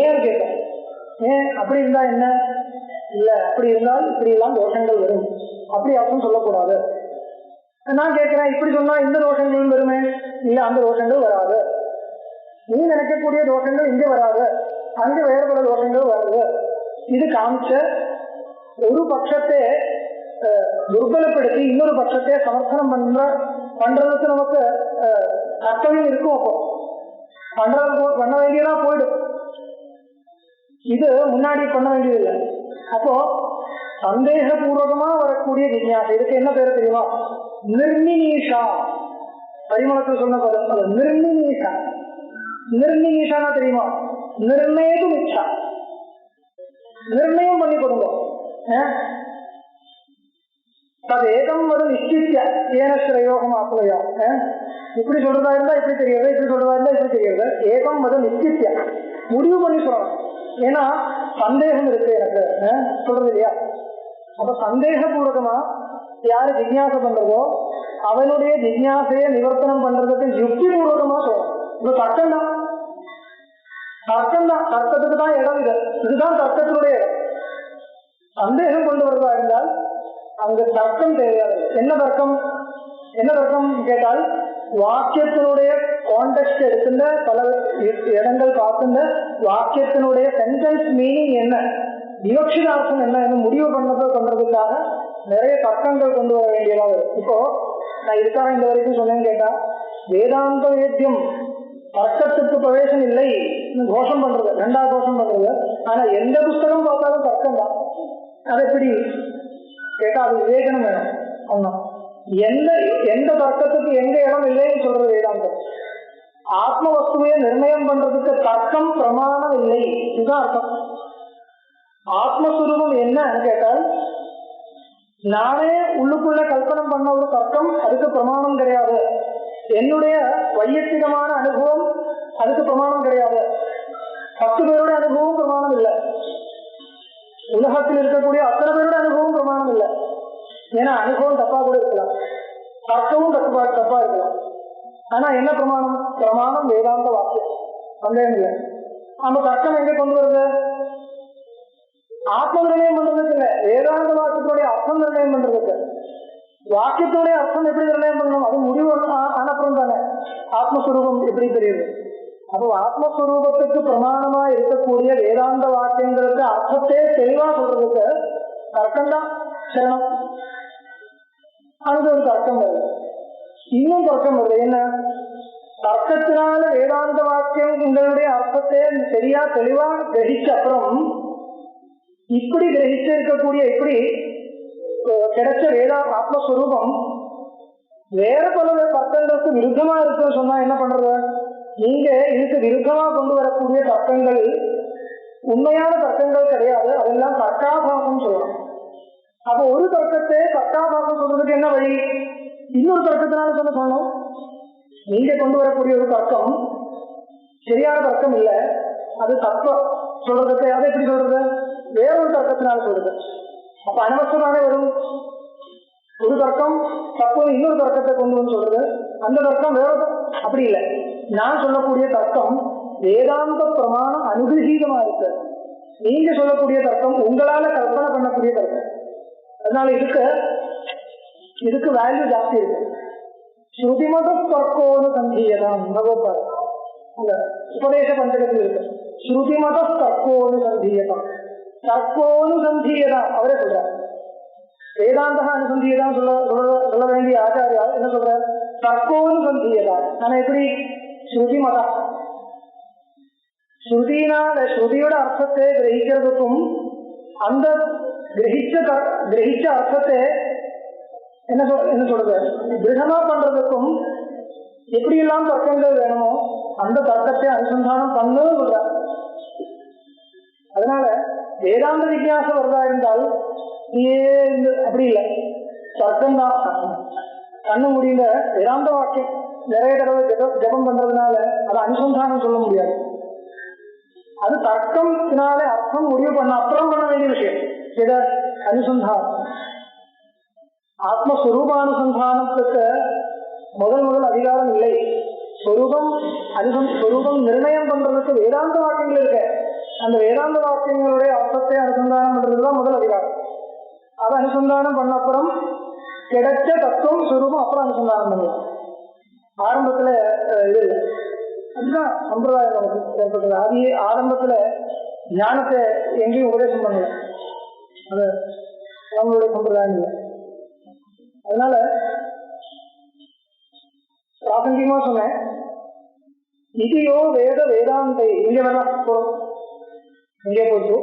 ஏன் கேட்க, ஏன் அப்படி இருந்தா என்ன, இல்ல அப்படி இருந்தால் இப்படி எல்லாம் தோஷங்கள் வரும், அப்படி அர்த்தம் சொல்லக்கூடாது. நான் கேட்கிறேன் இப்படி சொன்னா இந்த தோஷங்களும் வருமே, இல்ல அந்த தோஷங்கள் வராது, நீ நினைக்கக்கூடிய தோஷங்கள் இங்க வராது, அங்க வேறு பல தோஷங்கள் வருது. இது காமிச்ச ஒரு பட்சத்தை துர்பலப்படுத்தி இன்னொரு பட்சத்தை சமர்ப்பணம் பண்றதுக்கு நமக்கு கர்த்தவியம் இருக்கும். அப்போ பண்ண வேண்டியதா போயிடும், இது முன்னாடி பண்ண வேண்டியது இல்லை. அப்போ சந்தேகபூர்வகமா வரக்கூடிய ஜிக்ஞாசை இதுக்கு என்ன பேரு தெரியுமா, நிர்நிஷா. பரிமளத்தில் சொன்ன பதம் அது நிர்நிஷா. நிர்நிஷானா தெரியுமா, நிர்ணயம் இச்சா, நிர்ணயம் பண்ணி கொடுங்க. அது ஏகம் அது நிச்சயிக்க ஏனஸ்ரயோகம் ஆக்குவையா. இப்படி சொல்றதா இருந்தா இப்படி தெரியாது, இப்படி சொல்றதா இருந்தா இப்படி தெரியாது. ஏகம் அது நிச்சயிக்க முடிவு பண்ணி சொல்லணும். ஏன்னா சந்தேகம் இருக்கு எனக்கு சொல்றது இல்லையா. அப்ப சந்தேகபூர்வகமா யாரு ஜிக்ஞாசை பண்றதோ அவனுடைய ஜிக்ஞாசையை நிவர்த்தனம் பண்றதுக்கு யுக்தி பூர்வகமா சொல்லணும். இது தர்க்கம் தான், தர்க்கம் தான், தர்க்கத்துக்கு தான் இடம். இதுதான் தர்க்கத்தினுடைய இடம். சந்தேகம் கொண்டு வருவதா இருந்தால் அங்கு தர்க்கம் தேவையாது. என்ன தர்க்கம், என்ன தர்க்கம் கேட்டால் வாக்கியத்தினுடைய கான்டெக்ட் எடுத்துட்ட பல இடங்கள் பார்த்துட்ட வாக்கியத்தினுடைய சென்டென்ஸ் மீனிங் என்ன, விவக்ஷிதார்த்தம் என்ன முடிவு பண்றதுக்காக நிறைய தர்க்கங்கள் கொண்டு வர வேண்டியதாக இருக்கு. இப்போ நான் இதுக்காக இந்த வரைக்கும் சொன்னேன்னு கேட்டா, வேதாந்த வேத்தியம் தர்க்கத்துக்கு பிரவேசம் இல்லை தோஷம் பண்றது, ரெண்டாவது தோஷம் பண்றது. ஆனா எந்த புஸ்தகம் பார்த்தாலும் தர்க்கம் தான். அது எப்படி கேட்டா அது விவேகனம் வேணும். ஆமா, எந்த தர்க்கத்துக்கு எங்க இடம் இல்லைன்னு சொல்றது வேதாந்தம். ஆத்ம வஸ்துவையை நிர்ணயம் பண்றதுக்கு தர்க்கம் பிரமாணம் இல்லை, இதுதான் அர்த்தம். ஆத்மஸ்வரூபம் என்னன்னு கேட்டால் நானே உள்ளுக்குள்ள கல்பனம் பண்ண ஒரு தர்க்கம், அதுக்கு பிரமாணம் கிடையாது. என்னுடைய வையக்திகமான அனுபவம் அதுக்கு பிரமாணம் கிடையாது. 10 பேருடைய அனுபவம் பிரமாணம் இல்லை. உலகத்தில் இருக்கக்கூடிய அத்தனை பேருடைய அனுபவம் பிரமாணம் இல்லை. ஏன்னா அனுபவம் தப்பா கூட இருக்கலாம், தர்க்கமும் தப்பா இருக்கலாம். ஆனா என்ன பிரமாணம், பிரமாணம் வேதாந்த வாக்கியம், சந்தேகம் இல்லை. நம்ம தர்க்கம் எங்க கொண்டு வருது, ஆத்ம நிர்ணயம் பண்றதுக்கு இல்லை, வேதாந்த வாக்கியத்தினுடைய அர்த்தம் நிர்ணயம் பண்றதுக்கு. வாக்கியத்தினுடைய அர்த்தம் எப்படி நிர்ணயம் பண்ணணும், அது முடிவு ஆனப்புறம் தானே ஆத்மஸ்வரூபம் எப்படி தெரியுது. அப்போ ஆத்மஸ்வரூபத்துக்கு பிரமாணமா இருக்கக்கூடிய வேதாந்த வாக்கியங்களுக்கு அர்த்தத்தை தெளிவா சொல்றதுக்கு தர்க்கம் தான் சரணம். அங்க ஒரு தர்க்கம் வருது, இன்னும் தர்க்கம் வருது. என்ன தர்க்கத்தினால வேதாந்த வாக்கியம் உங்களுடைய அர்த்தத்தை சரியா தெளிவா கிரகிச்ச அப்புறம் இப்படி கிரகிச்சு இருக்கக்கூடிய இப்படி கிடைச்ச வேதா ஆத்மஸ்வரூபம் வேற பல தர்க்கங்களுக்கு விருத்தமா இருக்குன்னு சொன்னா என்ன பண்றது, நீங்க இதுக்கு விருத்தமா கொண்டு வரக்கூடிய தர்க்கங்கள் உண்மையான தர்க்கங்கள் கிடையாது, அதெல்லாம் தர்க்காபாசம் சொல்லணும். அப்போ ஒரு தர்க்கத்தை தர்க்காபாசம் சொல்றதுக்கு என்ன வழி, இன்னொரு தர்க்கத்தினால சொல்லணும். நீங்க கொண்டு வரக்கூடிய ஒரு தர்க்கம் சரியான தர்க்கம் இல்லை, அது தப்ப சொல்றதுக்கு அதை எப்படி சொல்றது, வேறொரு தர்க்கத்தினால சொல்றது. அப்ப அனவசமானே வரும். ஒரு தர்க்கம் தப்பு, இன்னொரு தர்க்கத்தை கொண்டு வந்து சொல்றது, அந்த தர்க்கம் வேற அப்படி இல்லை. நான் சொல்லக்கூடிய தர்க்கம் வேதாந்த பிரமாணம் அனுகிரகீதமா இருக்கு, நீங்க சொல்லக்கூடிய தர்க்கம் உங்களால கல்பனை பண்ணக்கூடிய தர்க்கம். அதனால இதுக்கு வேல்யூ ஜாஸ்தி இருக்கு. ஸ்ருதிமத தர்க்கோனு சந்தீயதான் பகவத்பாத உபதேச பஞ்சகத்தில் இருக்கு. ஸ்ருதிமத தர்க்கோனு சந்தீயதான், தர்க்கோனுசந்தீயதா அவரே சொல்றார். வேதாந்த அனுசந்தியதான் சொல்ல வேண்டிய ஆச்சாரியா என்ன சொல்ற? தர்க்கோனுசந்தீயதா. நான் எப்படி ஸ்ருதி மதம் ஸ்ருதியோட அர்த்தத்தை கிரகிக்கிறதுக்கும் அந்த கிரகிச்ச அர்த்தத்தை என்ன சொல்றது திருடமா பண்றதுக்கும் எப்படி எல்லாம் தர்க்கங்கள் வேணுமோ அந்த தர்க்கத்தை அனுசந்தானம் பண்ணு சொல்ற. அதனால வேதாந்த வித்தியாசம் வருதா இருந்தால் அப்படி இல்லை, தர்க்கம் தான். கண்ணு முடியல வேதாந்த வாக்கியம் நிறைய தடவை ஜபம் பண்றதுனால அதை அனுசந்தானம் சொல்ல முடியாது. அது தர்க்கத்தினாலே அர்த்தம் முடிவு பண்ண அப்புறம் பண்ண வேண்டிய விஷயம். இதை அனுசந்தானம் ஆத்மஸ்வரூபானுசந்தானத்துக்கு முதல் அதிகாரம் இல்லை. ஸ்வரூபம் நிர்ணயம் பண்றதுக்கு வேதாந்த வாக்கியங்கள் இருக்கு. அந்த வேதாந்த வாக்கியங்களுடைய அர்த்தத்தை அனுசந்தானம் பண்றதுதான் முதல் அதிகாரம். அதை அனுசந்தானம் பண்ண அப்புறம் கிடைச்ச தத்துவம் ஸ்வரூபம் அப்புறம் அனுசந்தானம் பண்ணலாம். ஆரம்பத்துல இது இல்லை, அதுதான் சம்பிரதாயம் நமக்கு ஏற்பட்டது. அது ஆரம்பத்துல ஞானத்தை எங்கேயும் உபதேசம் பண்ணல, அது நம்மளுடைய சம்பிரதாயம் இல்லை. அதனால பிராசங்கிகமா சொன்னேன். இதியோ வேத வேதாந்தை இங்க வேணாம் போறோம், இங்கே போச்சு.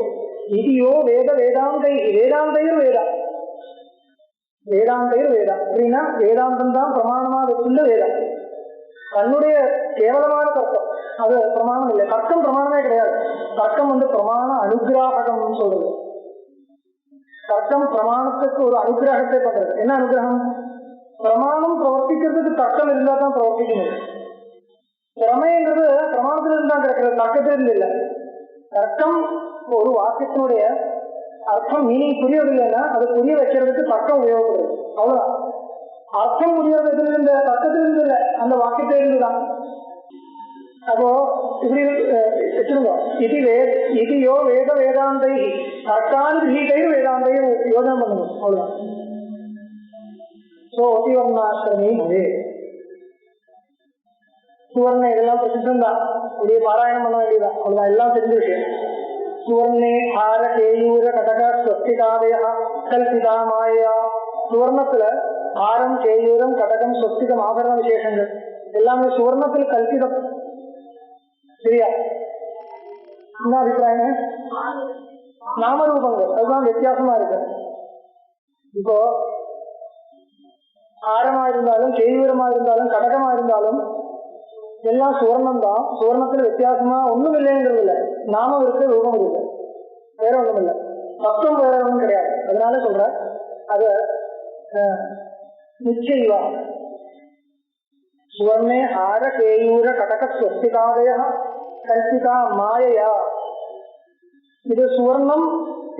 இதியோ வேத வேதாந்தை வேதாந்தையும் வேதா அப்படின்னா வேதாந்தம் தான் பிரமாணமா வச்சுள்ள வேதம். தன்னுடைய கேவலமான தர்க்கம் அது பிரமாணம் இல்லை. தர்க்கம் பிரமாணமே கிடையாது. தர்க்கம் பிரமாண அனுகிராகம் சொல்றது. தர்க்கம் பிரமாணத்துக்கு ஒரு அனுகிரகத்தை பண்றது. என்ன அனுகிரகம்? பிரமாணம் பிரவர்த்திக்கிறதுக்கு தர்க்கம் இருந்தா தான் பிரவர்த்திக்க முடியும். பிரமேங்கிறது பிரமாணத்துல இருந்தா கிடைக்கிறது, தர்க்கத்திலிருந்து இல்லை. தர்க்கம் ஒரு வாக்கியத்தினுடைய அர்த்தம் மீனிங் புரியவில்லைன்னா அது புரிய வைக்கிறதுக்கு தர்க்கம் உபயோகப்படுது, அவ்வளவுதான். அர்த்தம் புரியறது எதிலிருந்து? தர்க்கத்திலிருந்து இல்லை, அந்த வாக்கியத்திலிருந்து தான். அப்போ இப்படி வச்சிருங்க. இதியோ வேத வேதாந்தை தர்க்கான் கிரீட்டையும் வேதாந்தையும் யோஜனை பண்ணணும், அவ்வளவுதான். சோதிவர்ணாசிரமி சுவர்ண இதெல்லாம் பிரசித்தம் தான், இப்படியே பாராயணம் பண்ண வேண்டியதான், அவ்வளவுதான். எல்லாம் தெரிஞ்ச விஷயம். சுவர்ணே ஹார கேயூர கடக ஸ்வஸ்திகாதய கல்பிதா மாயா. சுவர்ணத்துல ஹாரம், கேயூரம், கடகம், ஸ்வஸ்திகம் ஆபரண விசேஷங்கள் எல்லாமே சுவர்ணத்துல கல்பிதம். சரியா? என்ன அபிப்பிராயம்? நாமரூபங்கள் அதுதான் வித்தியாசமா இருக்கு. இப்போ ஆரமா இருந்தாலும், கேயூரமா இருந்தாலும், கடகமா இருந்தாலும் எல்லாம் சுவர்ணம் தான். சுவர்ணத்துல வித்தியாசமா ஒண்ணும் இல்லைங்கிறது இல்லை. நாமம் இருக்கு, ரூபம் இருக்கு, வேற ஒண்ணும் இல்லை. தத்துவம் வேற ஒன்றும் கிடையாது. அதனால சொல்ற அத நிச்சயவா. சுவர்ணே ஹார கேயூர கடக ஸ்வஸ்திகாதய கல்பிதா மாயையா. இது சுவர்ணம்,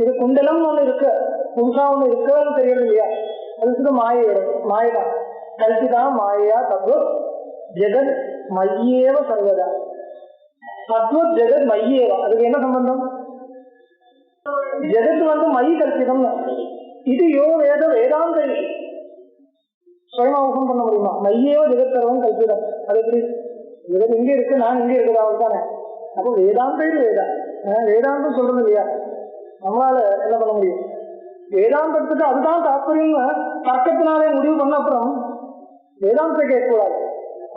இது குண்டலம் ஒண்ணு இருக்கு, புதுசா ஒண்ணு இருக்குன்னு தெரியறது இல்லையா? அதுக்கு மாயைதான். கல்பிதா மாயா தத்வத் ஜெகத் மையேவ சர்வதா. தத்வத் ஜெகத் மையேவா, அதுக்கு என்ன சம்பந்தம்? ஜெகத் மை கல்பிதம். இது யோ வேத வேதாந்தை சுயமாவசம் பண்ண முடியுமா? மையேவ ஜெகத் சர்வம் கல்பிதம். அது எப்படி? ஜெகத் இங்க இருக்கு, நான் இங்க இருக்குது, அவள் தானே. அப்போ வேதாந்தையும் வேதாந்தம் சொல்றது இல்லையா? நம்மளால என்ன பண்ண முடியும்? வேதாந்தத்துக்கு அதுதான் தாற்பயம்னு தர்க்கத்தினாலே முடிவு பண்ண அப்புறம் வேதாந்தத்தை கேட்கக்கூடாது.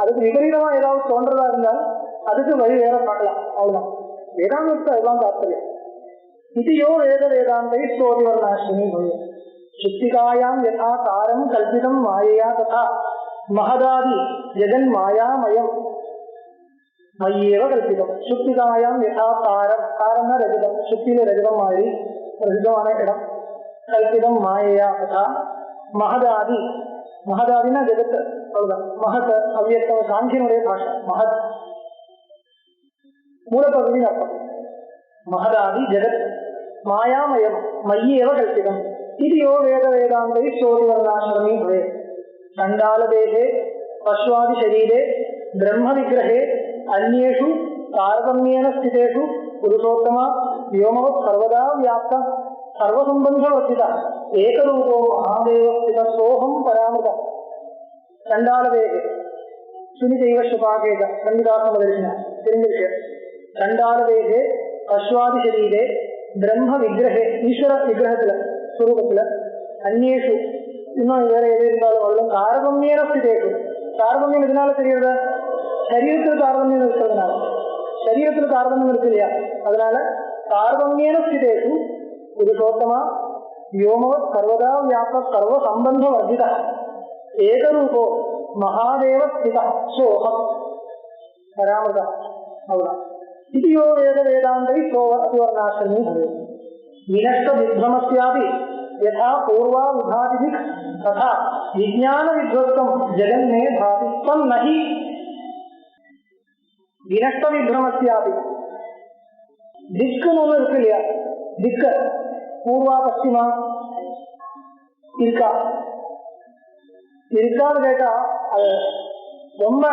அதுக்கு விபரீதமா ஏதாவது தோன்றதா இருந்தால் அதுக்கு வழி வேற பார்க்கலாம், அவ்வளவுதான். வேதாந்தத்துக்கு அதுதான் தாற்பயம். இதியோ வேத வேதாந்தை ஸ்தோதிவர்ணாசிரமி சொல்லும். சுத்திகாயாம் யதா காரம் கல்பிதம் மாயையா ததா மகதாதி ஜெகன் மாயாமயம் மையேவ கல்பிதம். சுத்திகாயாம் யதா காரம், காரம்னா ரஜிதம், சுத்தியில ரஜிதம் மாதிரி பிரசித்தமான இடம். கல்பிதம் மாயையா ததா மகதாதி, மகதாதினா ஜெகத், அவ்வளவுதான். மகத் அவ்வியக்தம், சாங்கியனுடைய பாஷை. மகத் மூலப்பகுதியின் அர்த்தம். மகதாதி ஜெகத் மாயாமயம் மையேவ கல்பிதம். இதியோ வேத வேதாந்தை ஸ்தோதிவர்ணாசிரமி பவே. சண்டாலதேகே பஸ்வாதி சரீரே பிரம்ம விக்கிரகே அந்நேஷு தாரதமியேன ஸ்திதேஷு புருஷோத்தமா व्योमवत् सर्वदा व्याप्त सर्वसंबंधवर्तिता एकरूपो महादेव स्थितः सोऽहं परामृतः. चंडालदेहे सुनिदैव शुभाकेत संविदासमदर्शिनः தெரிஞ்ச விஷயம். चंडालदेहे अश्वादि शरीरे பிரம்ம விக்கிரகே ஈஸ்வர விக்கிரகத்துல ஸ்வரூபத்துல அந்நேஷு இன்னும் வேற எது இருந்தாலும் அவ்வளவு தாரதமியன ஸ்திதேஷு. தாரதமியம் இதனால தெரியுறதா? சரீரத்தில் தாரதமியம் இருக்கிறதுனால. சரீரத்தில் தாரதமியம் இருக்கு இல்லையா? அதனால தாரதமியன ஸ்திதேஷு புருஷோத்தமா व्योमो सर्वदा व्याप सर्व संबंध वर्जित एकरूपो महादेव स्थित सोहम परामृत अवला इति यो वेद वेदांतै सोवर्णाश्रमी भवेत्. विनष्ट विभ्रमस्यापि यथा पूर्वा विभाति तथा विज्ञान विध्वस्तं जगन्मे भाति तम नहि. विनष्ट विभ्रमस्यापि दिक्कु नोनु इरुक्कु इल्लैया? दिक्कु பூர்வா பশ্চিமா இருக்கா? இருக்கான்னு கேட்டா அது ரொம்ப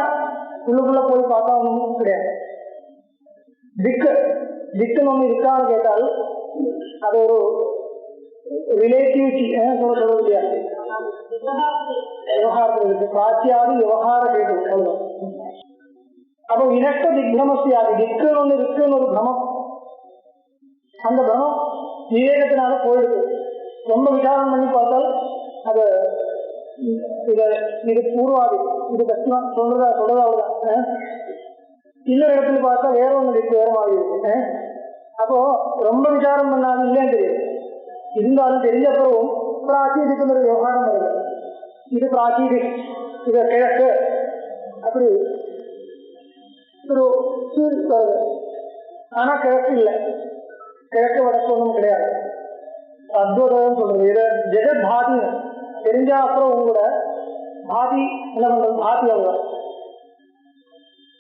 உள்ளுக்குள்ள போய் பார்த்தா ஒன்றும் கிடையாது. திக்குன்னு ஒன்று இருக்கான்னு கேட்டால் அது ஒரு ரிலேட்டிவிட்டி சொல்றது இல்லையா? விவகாரத்தில் இருக்கு. பிராச்சியாதி விவகார கேட்டு சொல்லுவோம். அப்போ இனஷ்ட திக்ரமசியாது திக்குன்னு ஒன்று இருக்குன்னு ஒரு பிரமம். அந்த பிரமம் விவேகத்தினால போயிடுது. ரொம்ப விசாரம் பண்ணி பார்த்தால் அது இது பூர்வாதி இது கஷ்டம் சொல்றதா அவ்வளவுதான். இன்னொரு இடத்துல பார்த்தா வேற ஒன்று இருக்கு, வேற மாதிரி இருக்கு. அப்போ ரொம்ப விசாரம் பண்ணாலும் இல்லைன்னு தெரியும். இருந்தாலும் தெரிஞ்சப்பவும் பிராச்சீதிக்கு ஒரு விவகாரம் வருது. இது பிராச்சீதி, இது கிழக்கு, அப்படி ஒரு வருது. ஆனா கிழக்கு இல்லை, கிழக்கு வடக்கு ஒன்றும் கிடையாது. அத்புதம் சொல்றது. இது ஜெகத் பாதி தெரிஞ்சா அப்புறம் உங்களோட பாதி என்ன பண்றது? பாதி அவ்வளோ.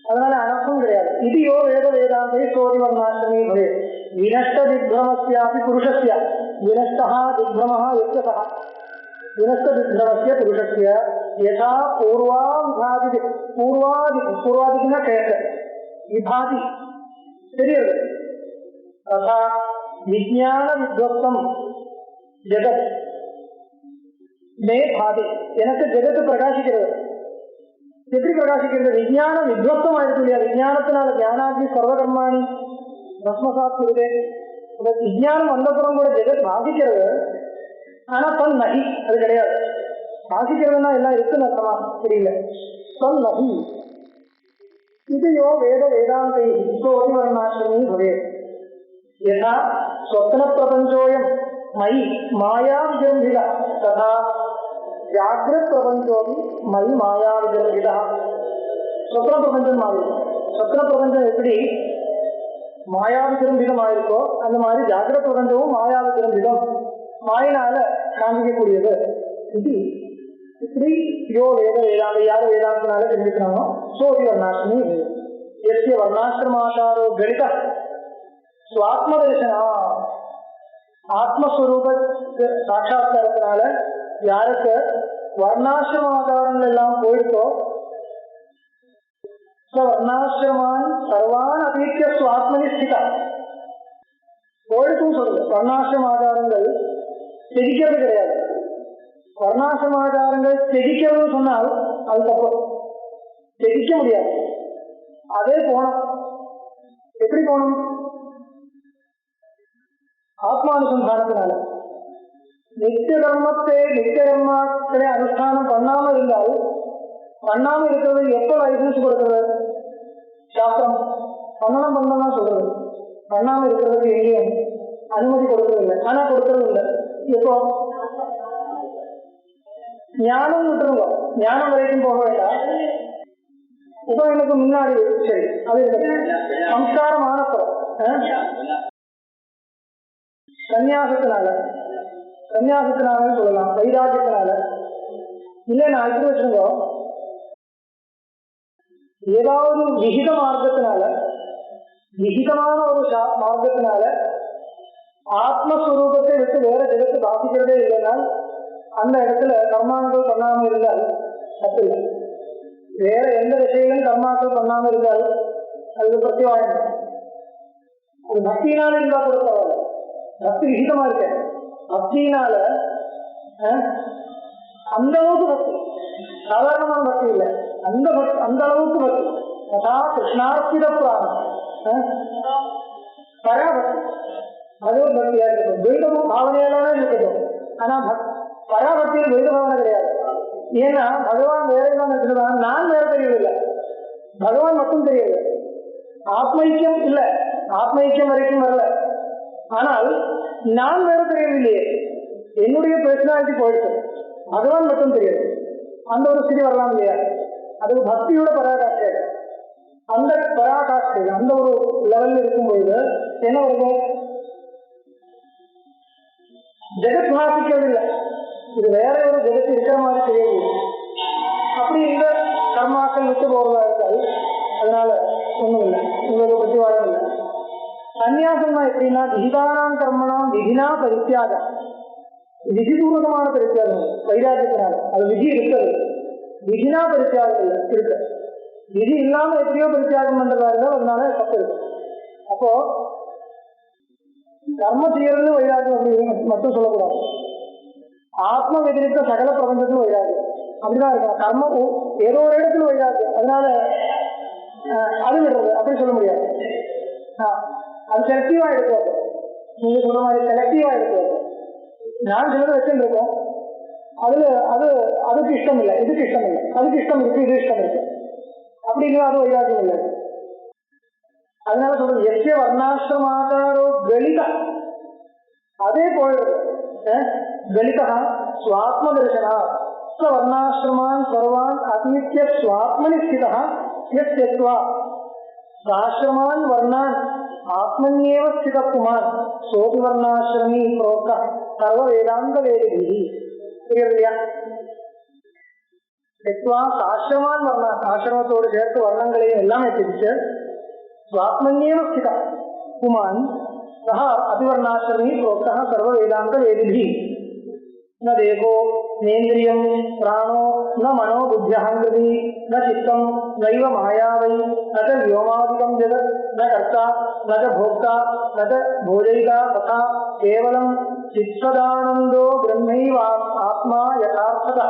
அதனால அனர்த்தம் கிடையாது. இது யோ வேத வேதாந்தே சோதி வர்ணாசிரமே பவே. வினஷ்ட திக்ரமஸ்யாபி புருஷஸ்ய வினஷ்டா திக்ரமஹ யஸ்யதஹ வினஷ்ட திக்ரமஸ்ய புருஷஸ்ய யதா பூர்வா விபாதி பூர்வாதிக்குன்னா கிழக்கு விபாதி தெரியுது. ததா விஞ்ஞான வித்வஸ்தம் ஜெகத் மே பாதி. எனக்கு ஜெகத்து பிரகாசிக்கிறது. எப்படி பிரகாசிக்கிறது? விஞ்ஞான வித்வஸ்தம் ஆயிருக்கு இல்லையா? விஞ்ஞானத்தினால ஞானாதி சர்வகர்மாணி பஸ்மசாத் குருதே. விஞ்ஞானம் வந்தப்புறம் கூட ஜெகத் பாதிக்கிறது. ஆனா தன் நகி அது கிடையாது. பாதிக்கிறதுனா எல்லாம் இருக்குன்னு அர்த்தமா? தெரியல. தன் நகி. இது யோ வேத வேதாந்தை சோதிவர்ணாசிரமே பவே. यथा स्वप्न प्रपंचोयम मयि माया विजृंभित तथा जागृत प्रपंचो मयि माया विजृंभित. स्वप्न प्रपंचम स्वप्न प्रपंचम எப்படி மாயா விஜృంభిதமா இருக்கோ அந்த மாதிரி ஜாகிரத பிரபஞ்சமும் மாயா விஜృంభిதம், மாயினால காண்பிக்கக்கூடியது. இது இப்படி யோ வேத வேதாந்த யார் வேதாந்தனால தெரிஞ்சுக்கிறானோ சோதி வர்ணாசிரமி. எஸ்ய வர்ணாசிரமாச்சாரோ கணித சுவாத்மதர்சனா ஆத்மஸ்வரூப சாட்சாத்காரத்தினால யாருக்கு வர்ணாசிரம ஆதாரங்கள் எல்லாம் போயிட்டோ வர்ணாசிரமான் சர்வான் அதீத்திய சுவாத்மனி ஸ்திதா போயிட்டும் சொல்லுது. வர்ணாசிரம ஆதாரங்கள் தெரிக்கிறது கிடையாது. வர்ணாசிரம ஆதாரங்கள் தெரிக்கிறதுன்னு சொன்னால் அது தப்பு. தெரிக்க முடியாது. அதே போனோம். எப்படி போகணும்? ஆத்மானுசந்தானத்தினால. நித்திய கர்மத்தை நித்திய கர்மாக்களை அனுஷ்டானம் பண்ணாம இருந்தால் பண்ணாம இருக்கிறது எப்ப லைசன்ஸ் கொடுக்கிறது? சாஸ்திரம் பண்ணணும் சொல்றது. பண்ணாம இருக்கிறதுக்கு எங்கேயும் அனுமதி கொடுக்கறது இல்லை. ஆனா கொடுக்கறது இல்லை. எப்போ? ஞானம் விட்டுருங்க. ஞானம் வரைக்கும் போக வேண்டாம். இப்போ எனக்கு முன்னாடி சரி அது சம்ஸ்காரமான சன்னியாசத்தினால சொல்லலாம், வைராக்கியத்தினால இல்லை. நான் எப்படி வச்சுருந்தோ ஏதாவது விகித மார்க்கத்தினால விகிதமான ஒரு மார்க்கத்தினால ஆத்மஸ்வரூபத்தை விட்டு வேற ஜெகத்து பாதிக்கிறதே இல்லைன்னா அந்த இடத்துல கர்மாக்கள் பண்ணாம இருந்தால் தப்பு இல்லை. வேற எந்த விஷயங்களும் கர்மாக்கள் பண்ணாம இருந்தால் அது பிரத்திவாயம். அது பக்தியினால இருந்தா கூட பக்தி விகிதமா இருக்க. பக்தியினால அந்த அளவுக்கு பக்தி, சாதாரணமான பக்தி இல்லை, அந்த அளவுக்கு பக்தி. அதான் கிருஷ்ணார்த்தித புராணம் பராபக்தி. பகவத் பக்தியா இருக்கட்டும், துவைதமும் பாவனையாலே இருக்கட்டும். ஆனா பராபக்தியில் துவைத பாவனை கிடையாது. ஏன்னா பகவான் வேற என்ன நினைச்சிருக்காங்க, நான் வேற தெரியவில்லை, பகவான் மட்டும் தெரியுது. ஆத்மைக்கியம் இல்ல, ஆத்மைக்கியம் வரைக்கும் வரல. ஆனால் நான் வேற தெரியவில்லையே, என்னுடைய பர்சனாலிட்டி போயிடுச்சு, பகவான் மட்டும் தெரியாது. அந்த ஒரு ஸ்திதி வரலாம் இல்லையா? அது பக்தியோட பராகாஷ்டை. அந்த பராகாஷ்டை அந்த ஒரு லெவல்ல இருக்கும்போது என்ன வருது? ஜெகத் வாசிக்கிறது இல்லை, இது வேற ஒரு ஜெகத்து இருக்கிற மாதிரி தெரியவில்லை. அப்படி இந்த கர்மாக்கள் விட்டு போறதா இருக்காது. அதனால ஒண்ணும் இல்லை, உங்களுக்கு பற்றி வாழம் இல்லை. சன்னியாசம்னா எப்படின்னா விகிதானாம் கர்மனாம் விகினா பரித்தியாகம், விதிபூர்வகமான பரித்தியாகம் வைராக்கியத்தினால. அது விதி இருக்கிறது, விகினா பரித்தியாகம் இல்லை இருக்கு. விதி இல்லாம எப்படியோ பரித்தியாகம் பண்றதா இருந்தால் அதனால தப்பு இருக்கு. அப்போ கர்ம செய்யறது வைராக்கியம் அப்படின்னு மட்டும் சொல்லக்கூடாது. ஆத்ம வெதிரித்த சகல பிரபஞ்சத்துல வைராக்கியம் அப்படிதான் இருக்கும். கர்ம ஏதோ ஒரு இடத்துல வைராக்கியம், அதனால அது விடுறது அப்படி சொல்ல முடியாது. அது செலக்டிவா எடுக்காது, நீங்க சொல்ற மாதிரி செலக்டிவா எடுக்காது. நான் சிலது வச்சுருக்கோம், அதுல அது அதுக்கு இஷ்டம் இல்லை, இதுக்கு இஷ்டம் இல்லை, அதுக்கு இஷ்டம் இருக்கு, இது இஷ்டம் இருக்கு, அப்படிங்கிற அது வைராக்கியம் இல்லை. அதனால சொல்றது எஸ்ய வர்ணாசிரமாகாரோ கலிதா, அதே போயிடுது. கலிதா ஸ்வாத்ம தர்சனா வர்ணாசிரமான் சர்வான் அத்மித்ய ஸ்வாத்மனி ஸ்திதா யத்யத்வா ஆசிரமான் வர்ணான் ஆத்மன்யேவ ஸ்தித புமான் சோபி வர்ணாசிரமி புரோக்த சர்வ வேதாந்த வேதிபிஹி. புரியுது இல்லையா? ஆசிரமான் வர்ணான், ஆசிரமத்தோடு சேர்த்து வர்ணங்களையும் எல்லாமே பிரிச்சு சுவாத்மன்யேவ ஸ்தித புமான் சஹ அபிவர்ணாசிரமி புரோக்த சர்வ வேதாந்த வேதிபிஹி. न देहो नेन्द्रियं प्राणो न मनो बुद्ध्यहंकृति न चित्तं नैव माया वै न च व्योमादिकं जगत् न कर्ता न च भोक्ता न च भोजयिता तथा केवलं चित्सदानंदो ब्रह्मैव आत्मा यथार्थतः.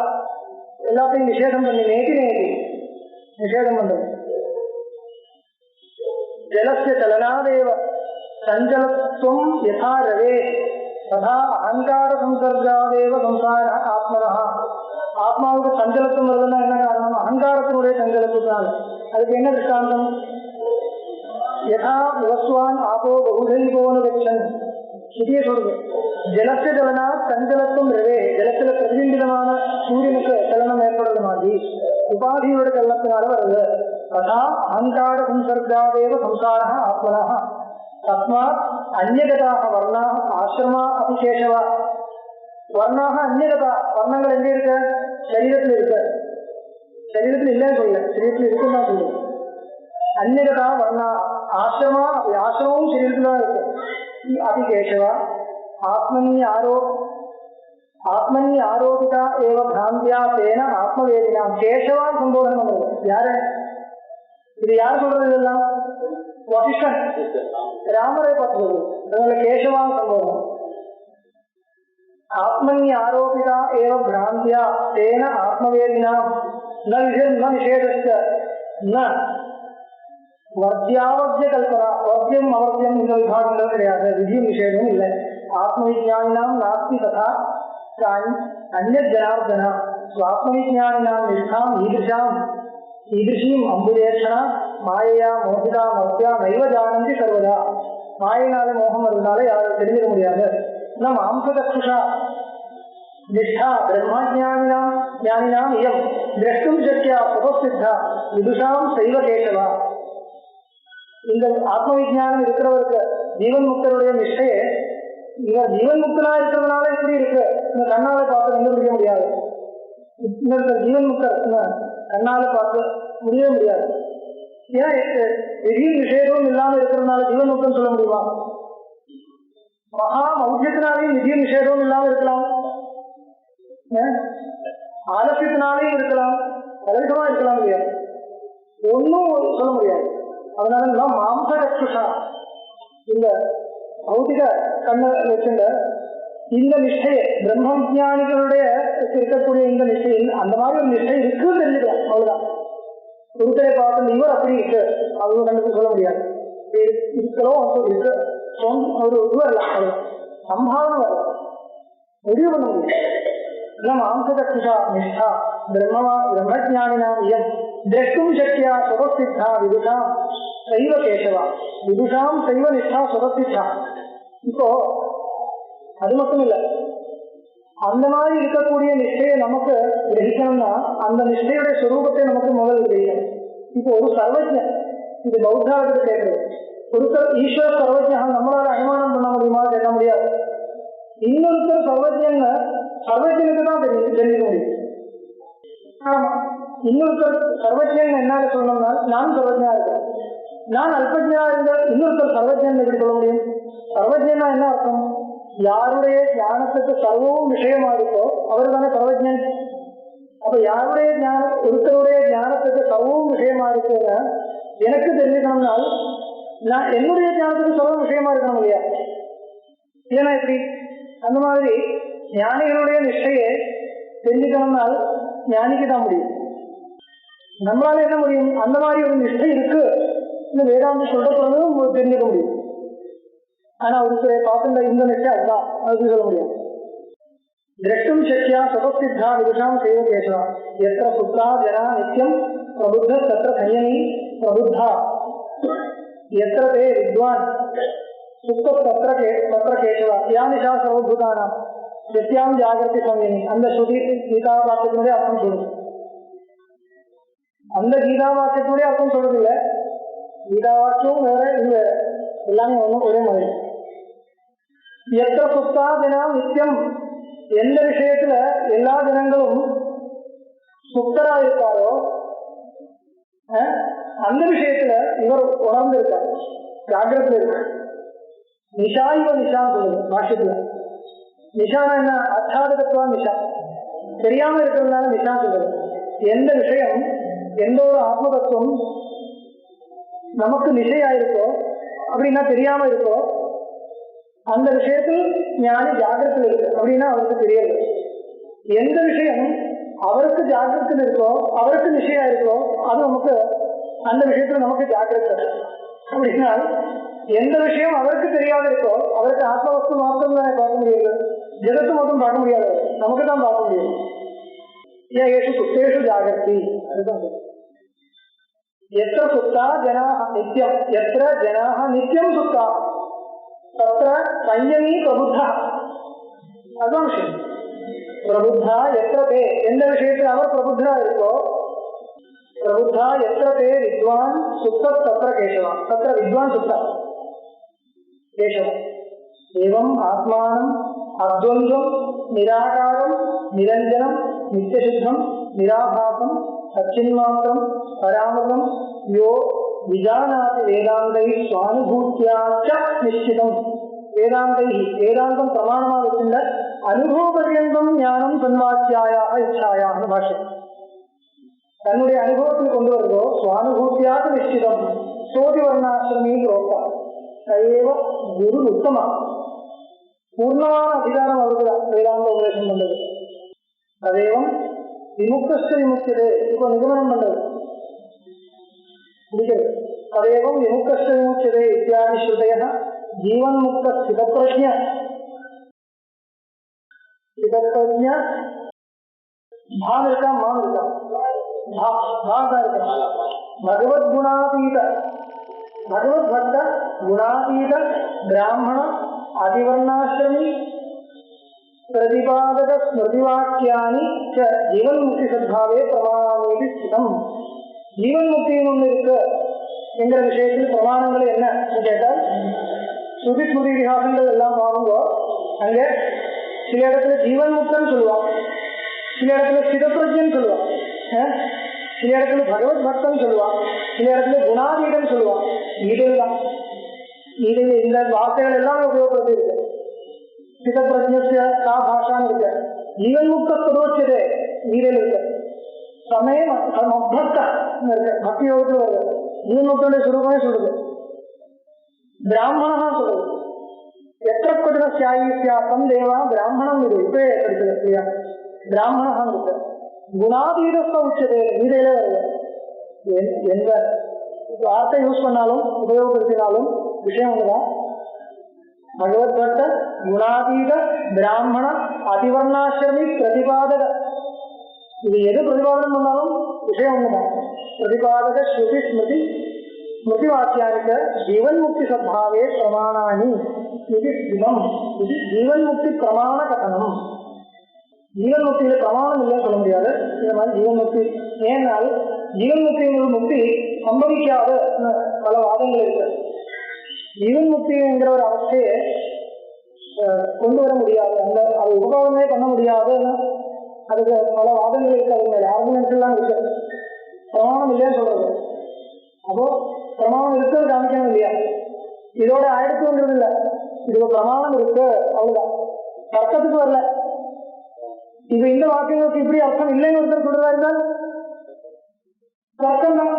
எல்லாத்தையும் நிஷேதம் பண்ணி நேதி நிஷேதம் பண்றது. ஜலஸ்ய சலனாதேவ சஞ்சலத்வம் யதா ரவே ததா அகங்கார சம்சர்காதேவ சம்சார ஆத்மனா. ஆத்மாவுக்கு சஞ்சலத்துவம் வருதுன்னா என்ன காரணம்? அகங்காரத்தினுடைய சஞ்சலத்துவத்தால். அதுக்கு என்ன திருஷ்டாந்தம்? யதா விவஸ்வான் ஆபோ பகுதைபோன கச்சன் இதையே சொல்றது. ஜலஸ்ய சலனா சஞ்சலத்துவம் ரவே, ஜலத்துல பிரதிபிம்பிதமான சூரியனுக்கு சலனம் ஏற்படுறது மாதிரி உபாதியோட சலனத்தினால வருது. ததா அகங்கார சம்சர்காதேவ சம்சார ஆத்மனா. தஸ்மாத் அந்நியகதாக வர்ணாக ஆசிரமா அபிசேஷவா. வர்ணாக அந்நியகதா, வர்ணங்கள் எங்க இருக்க? சரீரத்தில் இருக்க. சரீரத்தில் இல்லைன்னு சொல்ல, சரீரத்தில் இருக்குன்னு தான் சொல்லுது. அந்நியகதா வர்ணா ஆசிரமா, ஆசிரமும் சரீரத்தில் தான் இருக்கு. அபிகேஷவா ஆத்மனி ஆரோபிதா ஏவ பிராந்தியா தேன ஆத்மவேதினாம். கேசவா சம்போதனம் பண்றது யாரு? இது யார் சொல்றது? இதெல்லாம் வசிஷ்டன் ராமரை பார்த்து சொல்றது. அதனால கேசவான் சம்போதனம். ஆத்மனி ஆரோபிதா ஏவ பிராந்தியா தேன ஆத்மவேதினாம் ந நிஷேதஸ்ய ந வர்த்தியாவர்த்திய கல்பனா. வர்த்தியம் அவர்த்தியம் இந்த விபாகங்கள் கிடையாது, விதியும் நிஷேதம் இல்லை. ஆத்ம விஜானினாம் நாஸ்தி ததா அந்நிய ஜனார்தனா. ஆத்ம விஜானினாம் நிஷ்டாம் ஈதிருஷீம் அம்புதேஷனா மாயையா மோகிதா மத்தியா நைவ ஜானந்தி சர்வதா. மாயினால மோகம் வருவதால யாரும் தெரிஞ்சிட முடியாது. நம் மாம்சதக்ஷுஷா நிஷ்டா பிரம்மாஜானினாம் இயம் திரஷ்டும் சக்கியா சுபசித்தா விதுஷாம் சைவ கேசவா. இந்த ஆத்ம விஜானம் இருக்கிறவருக்கு ஜீவன் முக்தருடைய நிஷ்டையே, இவர் ஜீவன் முக்தனா இருக்கிறதுனால எப்படி இருக்கு, இந்த கண்ணால பார்த்து கண்டுபிடிக்க முடியாது. இன்னொருத்தர் ஜீவன் முக்தர் கண்ணால பார்த்து முடியவே முடியாது. ஏன் விதியும் நிஷேதமும் இல்லாமல் இருக்கிறதுனால ஜீவன் முக்தம் சொல்ல முடியுமா? மகா மௌத்தியத்தினாலையும் விதியும் நிஷேதமும் இல்லாமல் இருக்கலாம், ஆலசியத்தினாலையும் இருக்கலாம், பலவிதமா இருக்கலாம் இல்லையா? ஒன்னும் சொல்ல முடியாது. அதனால மாம்ச ரக்ஷுஷா, இந்த பௌதிக கண்ண வச்சுண்ட இந்த நிஷ்டையை பிரம்ம விஞ்ஞானிகளுடைய இருக்கக்கூடிய இந்த நிஷ்டையில் அந்த மாதிரி ஒரு நிஷ்டை இருக்குன்னு தெரிஞ்சுக்கலாம். அவ்வளவுதான். ஒருத்தரை பார்த்து இவர் அப்படி இருக்கு அவங்க கண்டுக்கு சொல்ல முடியாது. இருக்கலாம் இருக்கு, ஒரு இது வரல, ஒரு சம்பாவனை வரல, முடிவு பண்ண முடியும். மாம்சதா நிஷ்டா பிரம்மஜானினாம் இயம் திரஷ்டும் சக்தியா சுகசித்தா விதுஷாம் சைவ கேசவா விதுஷாம் சைவ நிஷ்டா சுகசித்தா. இப்போ அது மட்டும் இல்லை, அந்த மாதிரி இருக்கக்கூடிய நிஷ்டையை நமக்கு கிரகிக்கணும்னா அந்த நிஷ்டையுடைய சுரூபத்தை நமக்கு முதல் கிரகிக்கணும். இப்போ ஒரு சர்வஜன், இது பௌத்தாவுக்கு கேட்கறது, ஒருத்தர் ஈஸ்வர சர்வஜன் நம்மளால அனுமானம் பண்ண முடியுமா? கேட்க முடியாது. இன்னொருத்தர் சர்வஜன் சர்வஜனுக்கு தான் தெரிஞ்சுக்க முடியும். ஆமா, இன்னொருத்தர் சர்வஜன் என்னால சொல்லணும்னா நான் சர்வஜனா இருக்கேன், நான் அல்பஜனா இருந்த இன்னொருத்தர் சர்வஜன் எப்படி சொல்ல முடியும்? சர்வஜனா என்ன அர்த்தம்? யாருடைய ஞானத்துக்கு சர்வமும் விஷயமா இருக்கோ அவர் தானே சர்வஜன். அப்ப யாருடைய ஞானம், ஒருத்தருடைய ஞானத்துக்கு சர்வமும் விஷயமா இருக்குன்னா எனக்கு தெரிஞ்சுக்கணும்னால் நான் என்னுடைய ஞானத்துக்கு சர்வம் விஷயமா இருக்கணும் இல்லையா? ஏன்னா எப்படி? அந்த மாதிரி ஞானிகளுடைய நிஷ்டையை தெரிஞ்சுக்கணும்னால் ஞானிக்கு தான் முடியும். நம்மளால என்ன முடியும்? அந்த மாதிரி ஒரு நிஷ்டை இருக்கு இந்த வேதாந்த சொல்றதும் தெரிஞ்சுக்க முடியும். ஆனா ஒருத்தரை பார்த்துட்ட இந்த நிஷ்டை அதுதான், அது சொல்ல முடியும். திரஷ்டும் சக்தியா சுகசித்தா விதுஷாம் சைவ கேசவா எத்திர சுத்தா ஜனா நித்யம் பிரபுத்த தத்திர சயனி பிரபுத்தா எத்திர தே வித்வான் சுத்த தத்திர கேசவா யா நிஷா சர்வபூதானாம் நித்யாம் ஜாகிரதி சமயனி. அந்த ஸ்ருதி கீதா வாக்கியத்தினுடைய அர்த்தம் சொல்லுது. அந்த கீதா வாக்கியத்தினுடைய அர்த்தம் சொல்றது இல்லை, கீதா வாக்கியம் வேற, இது வேற, எல்லாமே ஒன்றும் ஒரே மாதிரி. எத்திர சுத்தா ஜனா நித்தியம், எந்த விஷயத்துல எல்லா ஜனங்களும் சுத்தரா இருக்காரோ அந்த விஷயத்துல இவர் உணர்ந்து இருக்கார், ஜாகிரத்துல இருக்கார். நிஷா இவ நிஷா சொல்லுது பாஷ்யத்துல. நிஷானா என்ன? அச்சாதகத்துவா நிஷா, தெரியாம இருக்கிறதுனால நிஷா சொல்லுது. எந்த விஷயம், எந்த ஒரு ஆத்ம தத்துவம் நமக்கு நிஷையாயிருக்கோ அப்படின்னா தெரியாம இருக்கோ அந்த விஷயத்தில் ஞானி ஜாகிரத்தில் இருக்கு அப்படின்னா அவருக்கு தெரியாது. எந்த விஷயம் அவருக்கு ஜாகிரத்தில் இருக்கோ அவருக்கு நிச்சயா இருக்கோ அது நமக்கு அந்த விஷயத்துல நமக்கு ஜாகிரதை அப்படின்னா எந்த விஷயம் அவருக்கு தெரியாத இருக்கோ அவருக்கு ஆத்மவஸ்து மாத்திரம் தான் பார்க்க முடியாது, ஜெகத்து மட்டும் பார்க்க முடியாது, நமக்கு தான் பார்க்க முடியும். ஏஷு சுத்தேஷு ஜாகிரதி. அதுதான் எத்திர சுத்தா ஜனாஹ நித்யம், எத்திர ஜனாஹ நித்யம் சுத்தா தத்திர சஞ்சனி பிரபுத்தா. அதுதான் விஷயம். பிரபுத்தா எத்திர தே, எந்த விஷயத்தில் அவர் பிரபுத்தா இருக்கோ பிரபுத்தா எத்திர தே வித்வான் சுத்த தத்திர கேசவம், தத்திர வித்வான் சுத்த கேசவம். ஏவம் ஆத்மானம் அத்வந்தம் நிராகாரம் நிரஞ்சனம் நித்தியசுத்தம் நிராபாசம் சச்சின்மாத்திரம் பராமதம் யோ விஜானாதி வேதாந்தை சுவானுபூத்தியாச்ச நிச்சிதம். வேதாந்தை வேதாந்தம் பிரமாணமாக இருக்கின்ற அனுபவ பர்யந்தம் ஞானம் சன்வாச்சியாயாக இச்சாயாக பாஷ்யம் தன்னுடைய அனுபவத்தில் கொண்டு வருதோ சுவானுபூத்தியாக நிச்சிதம். சோதி வர்ணாசிரமி ரோப்பா சைவ குரு உத்தமா. பூர்ணமான அதிகாரம் அவருக்கு வேதாந்த உபதேசம் பண்றது. அதேவம் விமுக்த விமுக்தே, இப்போ நிகமனம் பண்றது முடிக்கிறது. ததேவம் விமுக்த விமுக்தே இத்தியாதி ஸ்ருதய ஜீவன் முக்த ஸ்திதப்ரஜ்ஞ பான் இருக்கா மான் இருக்கா பான் இருக்கா பகவத் குணாதீத பகவத் பக்த குணாதீத பிராமண அதிவர்ணாசிரமி பிரதிபாதக ஸ்மிருதிவாக்கியானி ஜீவன் முக்தி சத்பாவே பிரமாணமேதி ஸ்திதம். ஜீவன் முக்தின்னு ஒண்ணு இருக்கு என்கிற விஷயத்தில் பிரமாணங்கள் என்ன கேட்டால் ஸ்ருதி ஸ்மிருதி விகாசங்கள் எல்லாம் வாங்குங்கோ. அங்க சில இடத்துல ஜீவன் முக்தன் சொல்லுவான், சில இடத்துல சிதப்பிரஜன் சொல்லுவான், சில இடத்துல பகவத் பக்தன் சொல்லுவான், சில இடத்துல குணாதீதன் சொல்லுவான். இதெல்லாம் இதில் இந்த வார்த்தைகள் எல்லாம் உபயோகப்படுத்தி இருக்கு. சிதப்பிரஜ்ய கா பாஷான்னு இருக்கு. ஜீவன் முக்த புரோச்சதே கீதையில் இருக்கு. சமயம் அபக்த இருக்கு, பக்தி யோகத்தில் வருது. ஜீவன் முக்தனுடைய சுரூபமே சொல்லுது. பிராமணா சொல்லுது. எத்திர சாயித்யாசம் தேவா பிராமணம் இது இப்பவே எடுத்தது இல்லையா? பிராமணா இருக்கு. குணாதீதஸ்த உச்சதே கீதையிலே வருது. எந்த வார்த்தை யூஸ் பண்ணாலும் உபயோகப்படுத்தினாலும் விஷயம் ஒண்ணுதான். பகவத் பக்த குணாதீத பிராமண அதிவர்ணாசிரமி பிரதிபாதக. இது எது பிரதிபாதனம் பண்ணாலும் விஷயம் ஒண்ணுதான். பிரதிபாதக ஸ்ருதி ஸ்மிருதி ஸ்மிருதி வாக்கியானிக்க ஜீவன் முக்தி சத்பாவே பிரமாணானி இது சிவம். இது ஜீவன் முக்தி பிரமாண கதனம். ஜீவன் முக்தியில பிரமாணம் இல்லைன்னு சொல்ல முடியாது. இந்த மாதிரி ஜீவன் முக்தி ஏனால் ஜீவன் முக்திங்கிற முக்தி சம்பவிக்காத பல வாதங்கள் இருக்கு. ஜீவன் முக்திங்கிற ஒரு அவஸ்தையை கொண்டு வர முடியாது, அந்த அது உபகாரமே பண்ண முடியாதுன்னு அதுக்கு பல வாதங்கள் இருக்கு. அது மேலே ஆர்குமெண்ட்ஸ் எல்லாம் இருக்கு. பிரமாணம் இல்லைன்னு சொல்றது. அப்போ பிரமாணம் இருக்குன்னு காமிக்கணும் இல்லையா? இதோட ஆயிடுச்சுங்கிறது இல்லை, இது பிரமாணம் இருக்கு அவ்வளவுதான், தர்க்கத்துக்கு வரல. இது இந்த வாக்கியங்களுக்கு இப்படி அர்த்தம் இல்லைன்னு ஒருத்தர் சொல்றதா இருந்தால் தர்க்கம் தான்.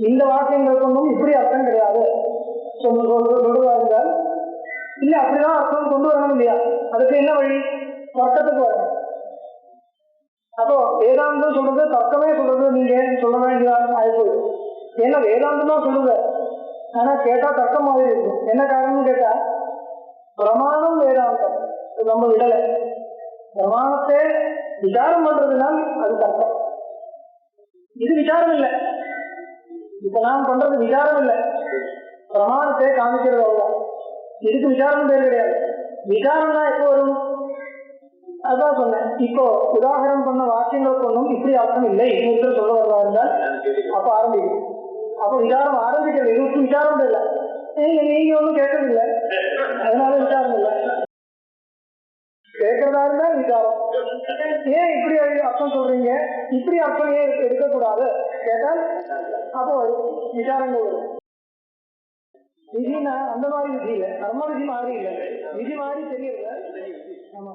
இந்த வாக்கியங்களுக்கு ஒன்றும் இப்படி அர்த்தம் கிடையாது சொல்றதா இருந்தால் இல்ல அப்படிதான் அர்த்தம் கொண்டு வரணும் இல்லையா? அதுக்கு என்ன வழி? தர்க்கத்துக்கு வரணும். அப்போ வேதாந்தம் சொல்றது தர்க்கமே சொல்றது நீங்க சொல்ல வேண்டிய ஆயிடுது. ஏன்னா வேதாந்தம் தான் சொல்லுது, ஆனா கேட்டா தர்க்கம் மாதிரி இருக்கும். என்ன காரணம்னு கேட்டா பிரமாணம் வேதாந்தம் நம்ம விடலை. பிரமாணத்தை விசாரம் பண்றதுனால் அது தர்க்கம். இது விசாரம் இல்லை. இப்ப நான் பண்றது விசாரம் இல்லை, பிரமாணத்தை காமிக்கிறது அவ்வளவுதான். இதுக்கு விசாரம் பேர் கிடையாது. விசாரம் தான் எப்போ வரும்? அதான் சொன்னேன். இப்போ உதாரணம் பண்ண வாக்கியங்களுக்கு ஒன்றும் இப்படி அர்த்தம் இல்லை இன்னொரு சொல்ல வருவா இருந்தால் அப்ப ஆரம்பிக்கும். அப்ப விசாரம் ஆரம்பிக்கிறது. இதுக்கு விசாரம் இல்லை, நீங்க ஒன்றும் கேட்கறது இல்லை, அதனால விசாரம் இல்லை. கேட்கறதா இருந்தா விசாரம். ஏன் இப்படி அர்த்தம் சொல்றீங்க, இப்படி அர்த்தம் ஏன் எடுக்கக்கூடாது கேட்டால் அப்போ விசாரங்கள் வரும். விதினா அந்த மாதிரி விதி இல்லை, கர்ம விதி மாதிரி இல்லை, விதி மாதிரி தெரியல. ஆமா.